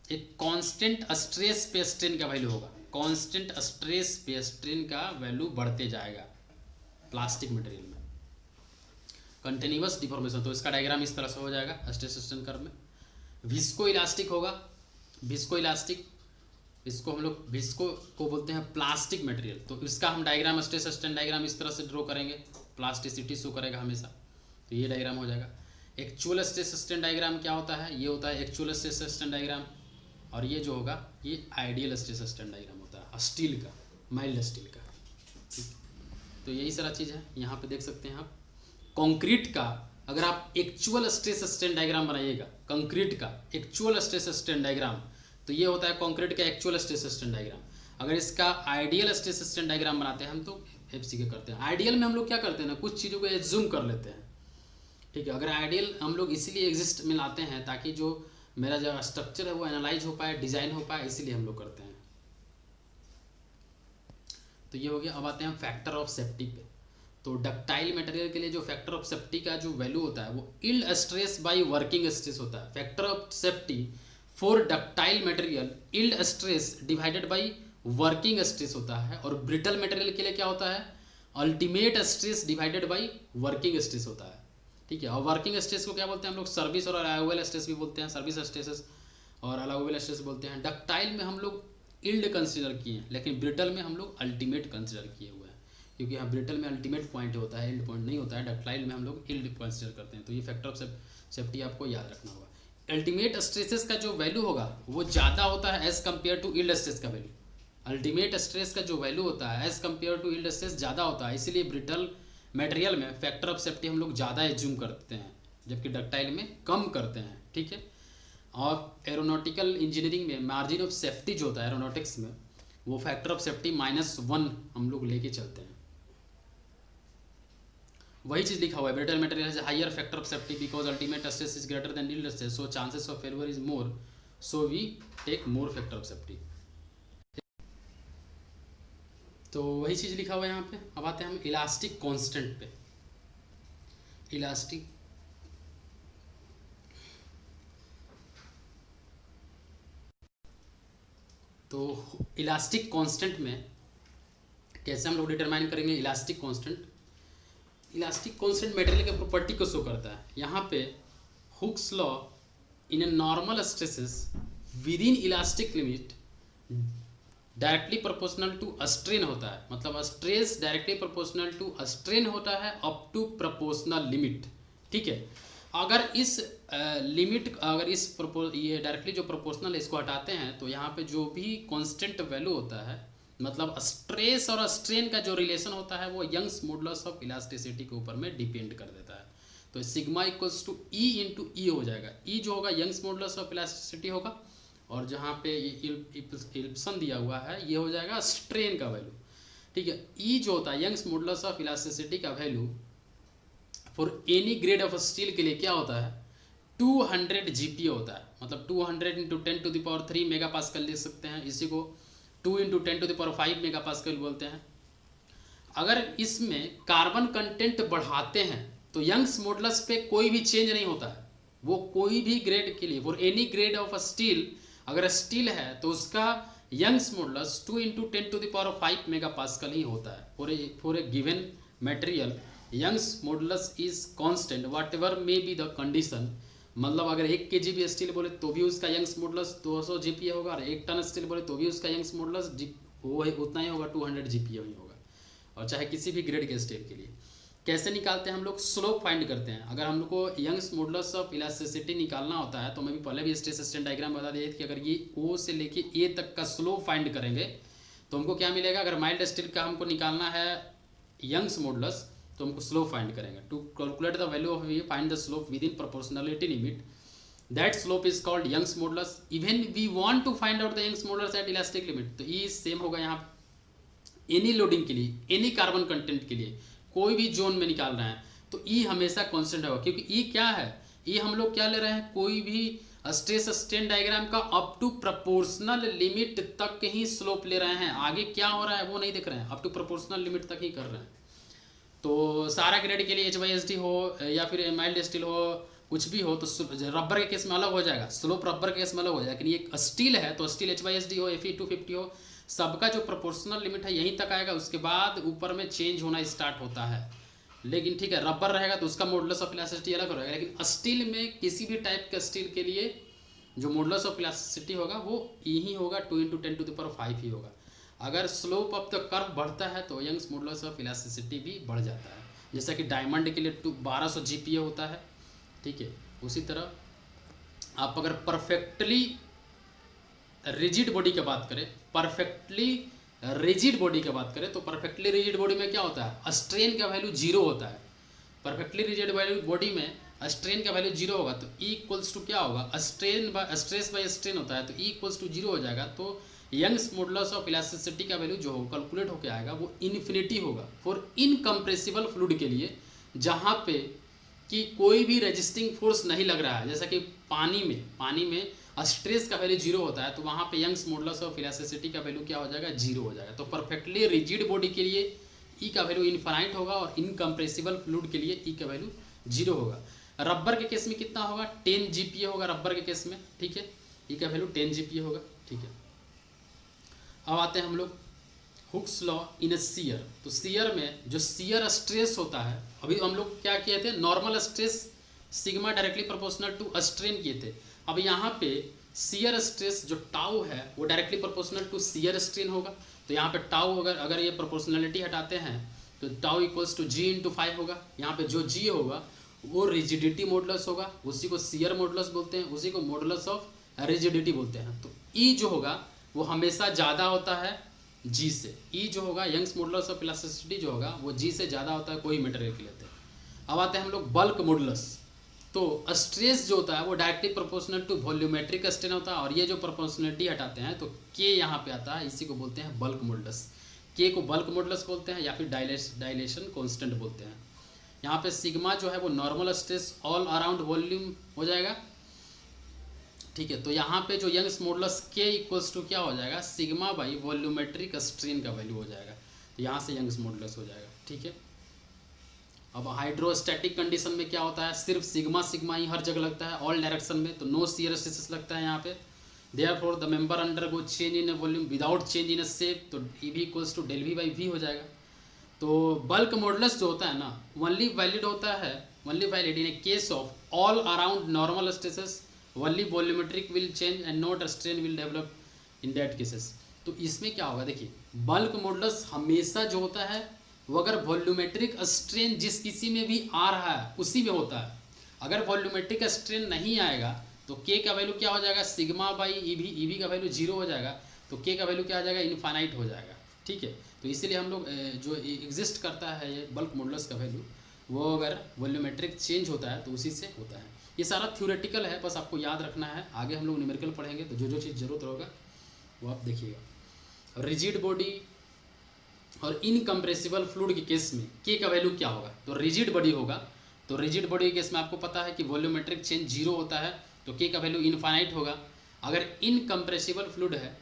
एक कांस्टेंट स्ट्रेस पे स्ट्रेन का वैल्यू होगा, कांस्टेंट स्ट्रेस पे स्ट्रेन का वैल्यू बढ़ते जाएगा प्लास्टिक मटेरियल में। कंटिन्यूअस डिफॉर्मेशन, तो इसका डायग्राम इस तरह से हो जाएगा स्ट्रेस स्ट्रेन कर्व में। विस्को इलास्टिक होगा, विस्को इलास्टिक, इसको हम लोग विस्को को बोलते हैं प्लास्टिक मटेरियल, तो इसका हम डायग्राम स्ट्रेस स्ट्रेन डायग्राम इस तरह से ड्रॉ करेंगे, प्लास्टिसिटी शो करेगा हमेशा, तो ये डायग्राम हो जाएगा। एक्चुअल स्ट्रेस स्ट्रेन डायग्राम क्या होता है, ये होता है एक्चुअल स्ट्रेस स्ट्रेन डायग्राम, और ये जो होगा ये आइडियल स्ट्रेस स्ट्रेन डायग्राम होता है स्टील का, माइल्ड स्टील का। तो यही सारा चीज़ है, यहाँ पे देख सकते हैं आप। कंक्रीट का अगर आप एक्चुअल स्ट्रेस स्ट्रेन डायग्राम बनाइएगा, कंक्रीट का एक्चुअल स्ट्रेस स्ट्रेन डायग्राम, तो ये होता है कंक्रीट का एक्चुअल स्ट्रेस स्ट्रेन डायग्राम। अगर इसका आइडियल स्ट्रेस स्ट्रेन डायग्राम बनाते हैं हम, तो एफसी के करते हैं। आइडियल में हम लोग क्या करते हैं ना, कुछ चीज़ों को एज्यूम कर लेते हैं, ठीक है। अगर आइडियल हम लोग इसीलिए एग्जिस्ट में लाते हैं ताकि जो मेरा जो स्ट्रक्चर है वो एनालाइज हो पाए, डिजाइन हो पाए, इसीलिए हम लोग करते हैं। तो ये हो गया। अब आते हैं फैक्टर ऑफ सेफ्टी पे। तो डक्टाइल मटेरियल के लिए जो फैक्टर ऑफ सेफ्टी का जो वैल्यू होता है वो yield stress by working stress होता है। Factor of safety for ductile material yield stress divided by working stress होता है, और ब्रिटल मटेरियल के लिए क्या होता है, ultimate stress divided by working stress होता है, ठीक है। और वर्किंग स्ट्रेस को क्या बोलते हैं हम लोग, सर्विस और अलाउएबल स्ट्रेस भी बोलते हैं, सर्विस स्ट्रेसेस और अलाउएबल स्ट्रेस बोलते हैं। डक्टाइल में हम लोग यील्ड कंसीडर किए हैं, लेकिन ब्रिटल में हम लोग अल्टीमेट कंसीडर किए हुए हैं, क्योंकि यहाँ ब्रिटल में अल्टीमेट पॉइंट होता है, यील्ड पॉइंट नहीं होता है। डक्टाइल में हम लोग यील्ड कंसीडर करते हैं। तो ये फैक्टर ऑफ सेफ्टी आपको याद रखना होगा। अल्टीमेट स्ट्रेसेस का जो वैल्यू होगा वो ज़्यादा होता है as compare to yield stress का वैल्यू। अल्टीमेट स्ट्रेस का जो वैल्यू होता है as compare to yield stress ज़्यादा होता है, इसीलिए ब्रिटल मटेरियल में फैक्टर ऑफ सेफ्टी हम लोग ज़्यादा एज्यूम करते हैं, जबकि डक्टाइल में कम करते हैं, ठीक है। और एरोनॉटिकल इंजीनियरिंग में मार्जिन ऑफ सेफ्टी जो होता है एरोनॉटिक्स में, वो फैक्टर ऑफ सेफ्टी -1 हम लोग लेके चलते हैं। वही चीज़ लिखा हुआ है, brittle material has higher factor of safety because ultimate stress is greater than yield stress, so chances of failure is more, so we take more factor of safety. तो वही चीज़ लिखा हुआ है यहाँ पे। अब आते हैं हम इलास्टिक कांस्टेंट पे। इलास्टिक तो इलास्टिक कांस्टेंट में कैसे हम लोग डिटरमाइन करेंगे elastic constant. Elastic constant material के प्रॉपर्टी को शो करता है। यहाँ पे Hooke's law in a normal stresses within elastic limit directly proportional to strain होता है, मतलब stress directly proportional to strain होता है अप टू प्रोपोर्शनल लिमिट, ठीक है। अगर इस लिमिट अगर इस ये डायरेक्टली जो प्रोपोर्शनल इसको हटाते हैं, तो यहाँ पे जो भी कांस्टेंट वैल्यू होता है, मतलब स्ट्रेस और स्ट्रेन का जो रिलेशन होता है वो यंग्स मॉडुलस ऑफ इलास्टिसिटी के ऊपर में डिपेंड कर देता है। तो sigma equals to E into E हो जाएगा। ई जो होगा यंग्स मॉडुलस ऑफ इलास्टिसिटी होगा, और जहाँ पे इल्प्सन दिया हुआ है ये हो जाएगा स्ट्रेन का वैल्यू, ठीक है। ई जो होता है यंग्स मॉडुलस ऑफ इलास्टिसिटी का value for any grade of steel के लिए क्या होता है, 200 GPa होता है, मतलब 200 × 10⁻³ मेगा पास्कल लिख सकते हैं। इसी को 2 × 10⁵ मेगा पास्कल बोलते हैं। अगर इसमें कार्बन कंटेंट बढ़ाते हैं तो यंग्स मॉडुलस पे कोई भी चेंज नहीं होता है। वो कोई भी ग्रेड के लिए for any grade of steel, अगर स्टील है तो उसका यंग्स मॉडुलस 2 × 10⁵ मेगा पास्कल ही होता है। For a given material Young's modulus is constant whatever may be the condition, मतलब अगर 1 kg भी स्टील बोले तो भी उसका यंग्स मॉडुलस 200 GPa होगा, और 1 टन स्टील बोले तो भी उसका यंग्स मॉडुलस वो उतना ही होगा, 200 GPa ही होगा, और चाहे किसी भी ग्रेड के स्टील के लिए। कैसे निकालते हैं हम लोग, स्लोप फाइंड करते हैं। अगर हम लोग को यंग्स मॉडुलस ऑफ इलास्टिसिटी निकालना होता है, तो मैं भी पहले भी स्ट्रेस स्ट्रेन डायग्राम बता दिया कि अगर ये O से लेके A तक का स्लोप फाइंड करेंगे तो हमको क्या मिलेगा। अगर माइल्ड स्टील का हमको निकालना है यंग्स मॉडुलस, तो हमको स्लोप फाइंड करेंगे। To calculate the value of V find the slope within proportionality limit, that slope is called Young's modulus. Even we want to find out the Young's modulus at elastic limit, तो E सेम होगा यहाँ एनी लोडिंग के लिए, एनी कार्बन कंटेंट के लिए, कोई भी जोन में निकाल रहे हैं तो E हमेशा कांस्टेंट होगा, क्योंकि E क्या है, E हम लोग क्या ले रहे हैं, कोई भी स्ट्रेस स्ट्रेन डायग्राम का अप टू प्रोपोर्शनल लिमिट तक ही स्लोप ले रहे हैं। आगे क्या हो रहा है वो नहीं देख रहे हैं, अप टू प्रोपोर्शनल लिमिट तक ही कर रहे हैं। तो सारा ग्रेड के लिए HYSD हो या फिर माइल्ड स्टील हो, कुछ भी हो, तो रबर के केस में अलग हो जाएगा, स्लोप रबर के केस में अलग हो जाएगा। लेकिन ये स्टील है तो स्टील HYSD हो, Fe 250 हो, सबका जो प्रोपोर्शनल लिमिट है यहीं तक आएगा, उसके बाद ऊपर में चेंज होना स्टार्ट होता है। लेकिन ठीक है, रबर रहेगा तो उसका मॉडुलस ऑफ इलास्टिसिटी अलग रहेगा, लेकिन स्टील में किसी भी टाइप का स्टील के लिए जो मॉडुलस ऑफ इलास्टिसिटी होगा वो यही होगा, 2 × 10⁵ ही होगा। अगर स्लोप ऑफ द कर्व बढ़ता है तो यंग्स मॉडुलस ऑफ इलास्टिसिटी भी बढ़ जाता है। जैसा कि डायमंड के लिए 1200 GPa होता है, ठीक है। उसी तरह आप अगर परफेक्टली रिजिड बॉडी की बात करें, परफेक्टली रिजिड बॉडी की बात करें तो परफेक्टली रिजिड बॉडी में क्या होता है, स्ट्रेन का वैल्यू 0 होता है। परफेक्टली रिजिड बॉडी में स्ट्रेन का वैल्यू 0 होगा तो E इक्वल्स टू क्या होगा, स्ट्रेस बाय स्ट्रेन होता है तो E इक्वल्स टू 0 हो जाएगा। तो यंग्स मॉडुलस ऑफ इलास्टिसिटी का वैल्यू जो हो कैलकुलेट होकर आएगा वो इन्फिनिटी होगा फॉर इनकम्प्रेसिबल फ्लूइड के लिए, जहाँ पे कि कोई भी रेजिस्टिंग फोर्स नहीं लग रहा है। जैसा कि पानी में स्ट्रेस का वैल्यू 0 होता है तो वहाँ पे यंग्स मॉडुलस ऑफ इलास्टिसिटी का वैल्यू क्या हो जाएगा, 0 हो जाएगा। तो परफेक्टली रिजिड बॉडी के लिए ई का वैल्यू इनफाइनाइट होगा और इनकम्प्रेसिबल फ्लूइड के लिए ई का वैल्यू 0 होगा। रबर के केस में कितना होगा, 10 GPa होगा रबर के केस में, ठीक है। ई का वैल्यू 10 GPa होगा, ठीक है। अब आते हैं हम लोग हुक्स लॉ इन शियर। तो शियर में जो शियर स्ट्रेस होता है, अभी हम लोग क्या किए थे, normal stress sigma directly proportional to strain किए थे। अब यहाँ पे शियर स्ट्रेस जो टाउ है वो directly proportional to shear strain होगा। तो यहाँ पे टाउ अगर ये प्रोपोर्शनलिटी हटाते हैं तो टाउ इक्वल्स टू G×5 होगा। यहाँ पे जो G होगा वो रिजिडिटी मॉडुलस होगा, उसी को शियर मॉडुलस बोलते हैं, उसी को मॉडुलस ऑफ रिजिडिटी बोलते हैं। तो E जो होगा वो हमेशा ज़्यादा होता है G से। E जो होगा यंग्स मॉडुलस ऑफ इलास्टिसिटी जो होगा वो G से ज़्यादा होता है कोई मटेरियल के लिए। अब आते हैं हम लोग बल्क मॉडुलस। तो स्ट्रेस जो होता है वो directly proportional to volumetric strain होता है, और ये जो प्रोपोर्शनलिटी हटाते हैं तो K यहाँ पे आता है, इसी को बोलते हैं बल्क मॉडुलस। K को बल्क मॉडुलस बोलते हैं या फिर डायलेशन कांस्टेंट बोलते हैं। यहाँ पे सिग्मा जो है वो normal stress all around volume हो जाएगा, ठीक है। तो यहाँ पे जो Young's modulus K equals to क्या हो जाएगा, सिग्मा बाई वॉल्यूमेट्रिक स्ट्रेन का वैल्यू हो जाएगा। तो यहाँ से यंग्स मॉडुलस हो जाएगा, ठीक है। अब हाइड्रोस्टैटिक कंडीशन में क्या होता है, सिर्फ सिग्मा ही हर जगह लगता है ऑल डायरेक्शन में, तो नो शियर स्ट्रेस लगता है यहाँ पे। Therefore the member undergo change in volume without change in shape, तो EV इक्वल्स टू ΔV/V हो जाएगा। तो बल्क मॉडुलस जो होता है ना ओनली वैलिड होता है, only valid in A case of all around normal stresses, only volumetric will change and not strain will develop in that cases. तो इसमें क्या होगा, देखिए बल्क मॉडुलस हमेशा जो होता है वो अगर वॉल्यूमेट्रिक स्ट्रेन जिस किसी में भी आ रहा है उसी में होता है। अगर वॉल्यूमेट्रिक स्ट्रेन नहीं आएगा तो K का वैल्यू क्या हो जाएगा, सिग्मा बाई EV का वैल्यू 0 हो जाएगा, तो K का वैल्यू क्या आ जाएगा, इनफाइनाइट हो जाएगा, ठीक है। तो इसीलिए हम लोग जो एग्जिस्ट करता है ये बल्क मॉडुलस का वैल्यू, वो अगर वॉल्यूमेट्रिक चेंज होता है तो उसी से होता है। ये सारा थ्योरेटिकल है, बस आपको याद रखना है। आगे हम लोग न्यूमेरिकल पढ़ेंगे तो जो चीज़ जरूरत होगा वो आप देखिएगा। रिजिड बॉडी और इनकम्प्रेसिबल फ्लूइड के केस में K का वैल्यू क्या होगा, तो रिजिड बॉडी होगा। तो रिजिड बॉडी के केस में आपको पता है कि वॉल्यूमेट्रिक चेंज 0 होता है तो K का वैल्यू इनफाइनाइट होगा। अगर इनकम्प्रेसिबल फ्लूइड है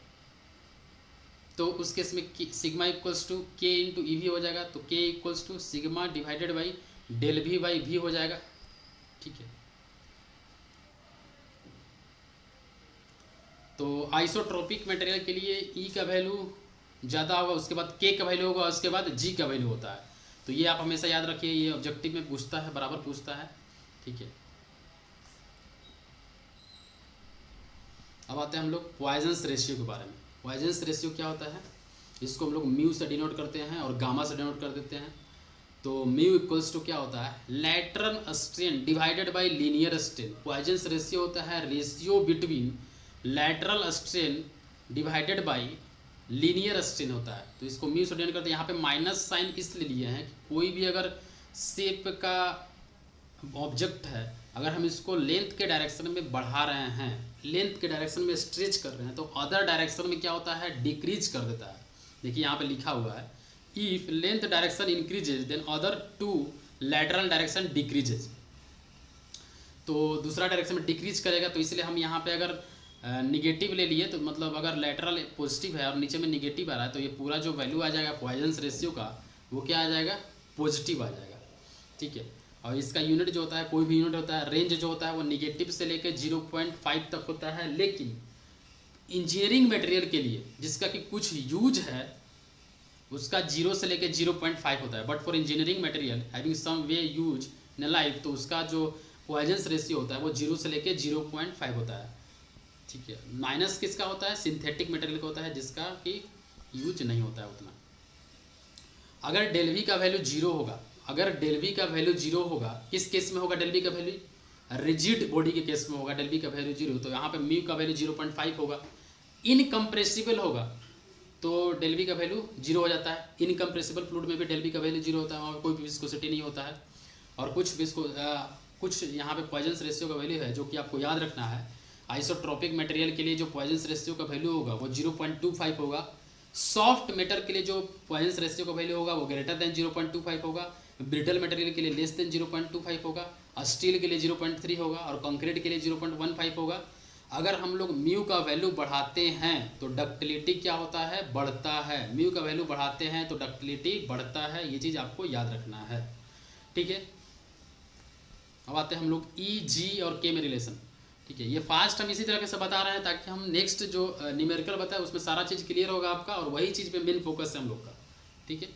तो उस केस में सिग्मा इक्वल्स टू K×EV हो जाएगा, तो K equals to sigma divided by ΔV/V हो जाएगा, ठीक है। तो आइसोट्रोपिक मटेरियल के लिए E का वैल्यू ज़्यादा होगा, उसके बाद K का वैल्यू होगा, उसके बाद G का वैल्यू होता है। तो ये आप हमेशा याद रखिए, ये ऑब्जेक्टिव में पूछता है, बराबर पूछता है, ठीक है। अब आते हैं हम लोग पॉइजन्स रेशियो के बारे में। पॉइजन्स रेशियो क्या होता है, इसको हम लोग म्यू से डिनोट करते हैं और गामा से डिनोट कर देते हैं। तो म्यू इक्वल्स टू क्या होता है, lateral strain divided by linear strain. Poisson's ratio होता है ratio between lateral strain divided by linear strain होता है। तो इसको म्यू से डिनोट करते हैं। यहाँ पे माइनस साइन इसलिए लिए हैं कि कोई भी अगर शेप का ऑब्जेक्ट है, अगर हम इसको लेंथ के डायरेक्शन में बढ़ा रहे हैं, लेंथ के डायरेक्शन में स्ट्रेच कर रहे हैं, तो अदर डायरेक्शन में क्या होता है, डिक्रीज कर देता है। देखिए यहाँ पे लिखा हुआ है, if length direction increases then other to lateral direction decreases. तो दूसरा डायरेक्शन में डिक्रीज करेगा, तो इसलिए हम यहाँ पे अगर निगेटिव ले लिए तो मतलब अगर लैटरल पॉजिटिव है और नीचे में निगेटिव आ रहा है तो ये पूरा जो वैल्यू आ जाएगा पॉइजन्स रेशियो का वो क्या आ जाएगा, पॉजिटिव आ जाएगा, ठीक है। और इसका यूनिट जो होता है, कोई भी यूनिट होता है, रेंज जो होता है वो निगेटिव से लेकर 0.5 तक होता है। लेकिन इंजीनियरिंग मटेरियल के लिए जिसका कि कुछ यूज है, उसका 0 से लेके 0.5 होता है, but for engineering material having some way use in life, तो उसका जो पॉइजंस रेशियो होता है वो 0 से लेके 0.5 होता है। ठीक है, माइनस किसका होता है? सिंथेटिक मटेरियल का होता है, जिसका कि यूज नहीं होता है उतना। अगर डेल वी का वैल्यू 0 होगा, अगर डेल वी का वैल्यू 0 होगा, किस केस में होगा डेल वी का वैल्यू? रिजिड बॉडी के केस में होगा डेल वी का वैल्यू 0, तो यहाँ पे म्यू का वैल्यू 0.5 होगा। इनकम्प्रेसिबल होगा तो डेल वी का वैल्यू 0 हो जाता है। इनकम्प्रेसिबल फ्लूइड में भी डेल वी का वैल्यू 0 होता है, वहाँ कोई भी विस्कोसिटी नहीं होता है। और कुछ यहाँ पे पॉइजंस रेशियो का वैल्यू है जो कि आपको याद रखना है। आइसोट्रोपिक मटेरियल के लिए जो पॉइजंस रेशियो का वैल्यू होगा वो 0.25 होगा। सॉफ्ट मेटल के लिए जो पॉइजंस रेशियो का वैल्यू होगा वो ग्रेटर देन 0.25 होगा। ब्रिटल मटेरियल के लिए लेस देन 0.25 होगा। स्टील के लिए 0.3 होगा और कंक्रीट के लिए 0.15 होगा। अगर हम लोग म्यू का वैल्यू बढ़ाते हैं तो डक्टिलिटी क्या होता है? बढ़ता है। म्यू का वैल्यू बढ़ाते हैं तो डक्टिलिटी बढ़ता है, ये चीज़ आपको याद रखना है। ठीक है, अब आते हैं हम लोग ई, जी और के में रिलेशन। ठीक है, ये फास्ट हम इसी तरह से बता रहे हैं ताकि हम नेक्स्ट जो न्यूमेरिकल बताए उसमें सारा चीज़ क्लियर होगा आपका, और वही चीज़ पे मेन फोकस है हम लोग का। ठीक है।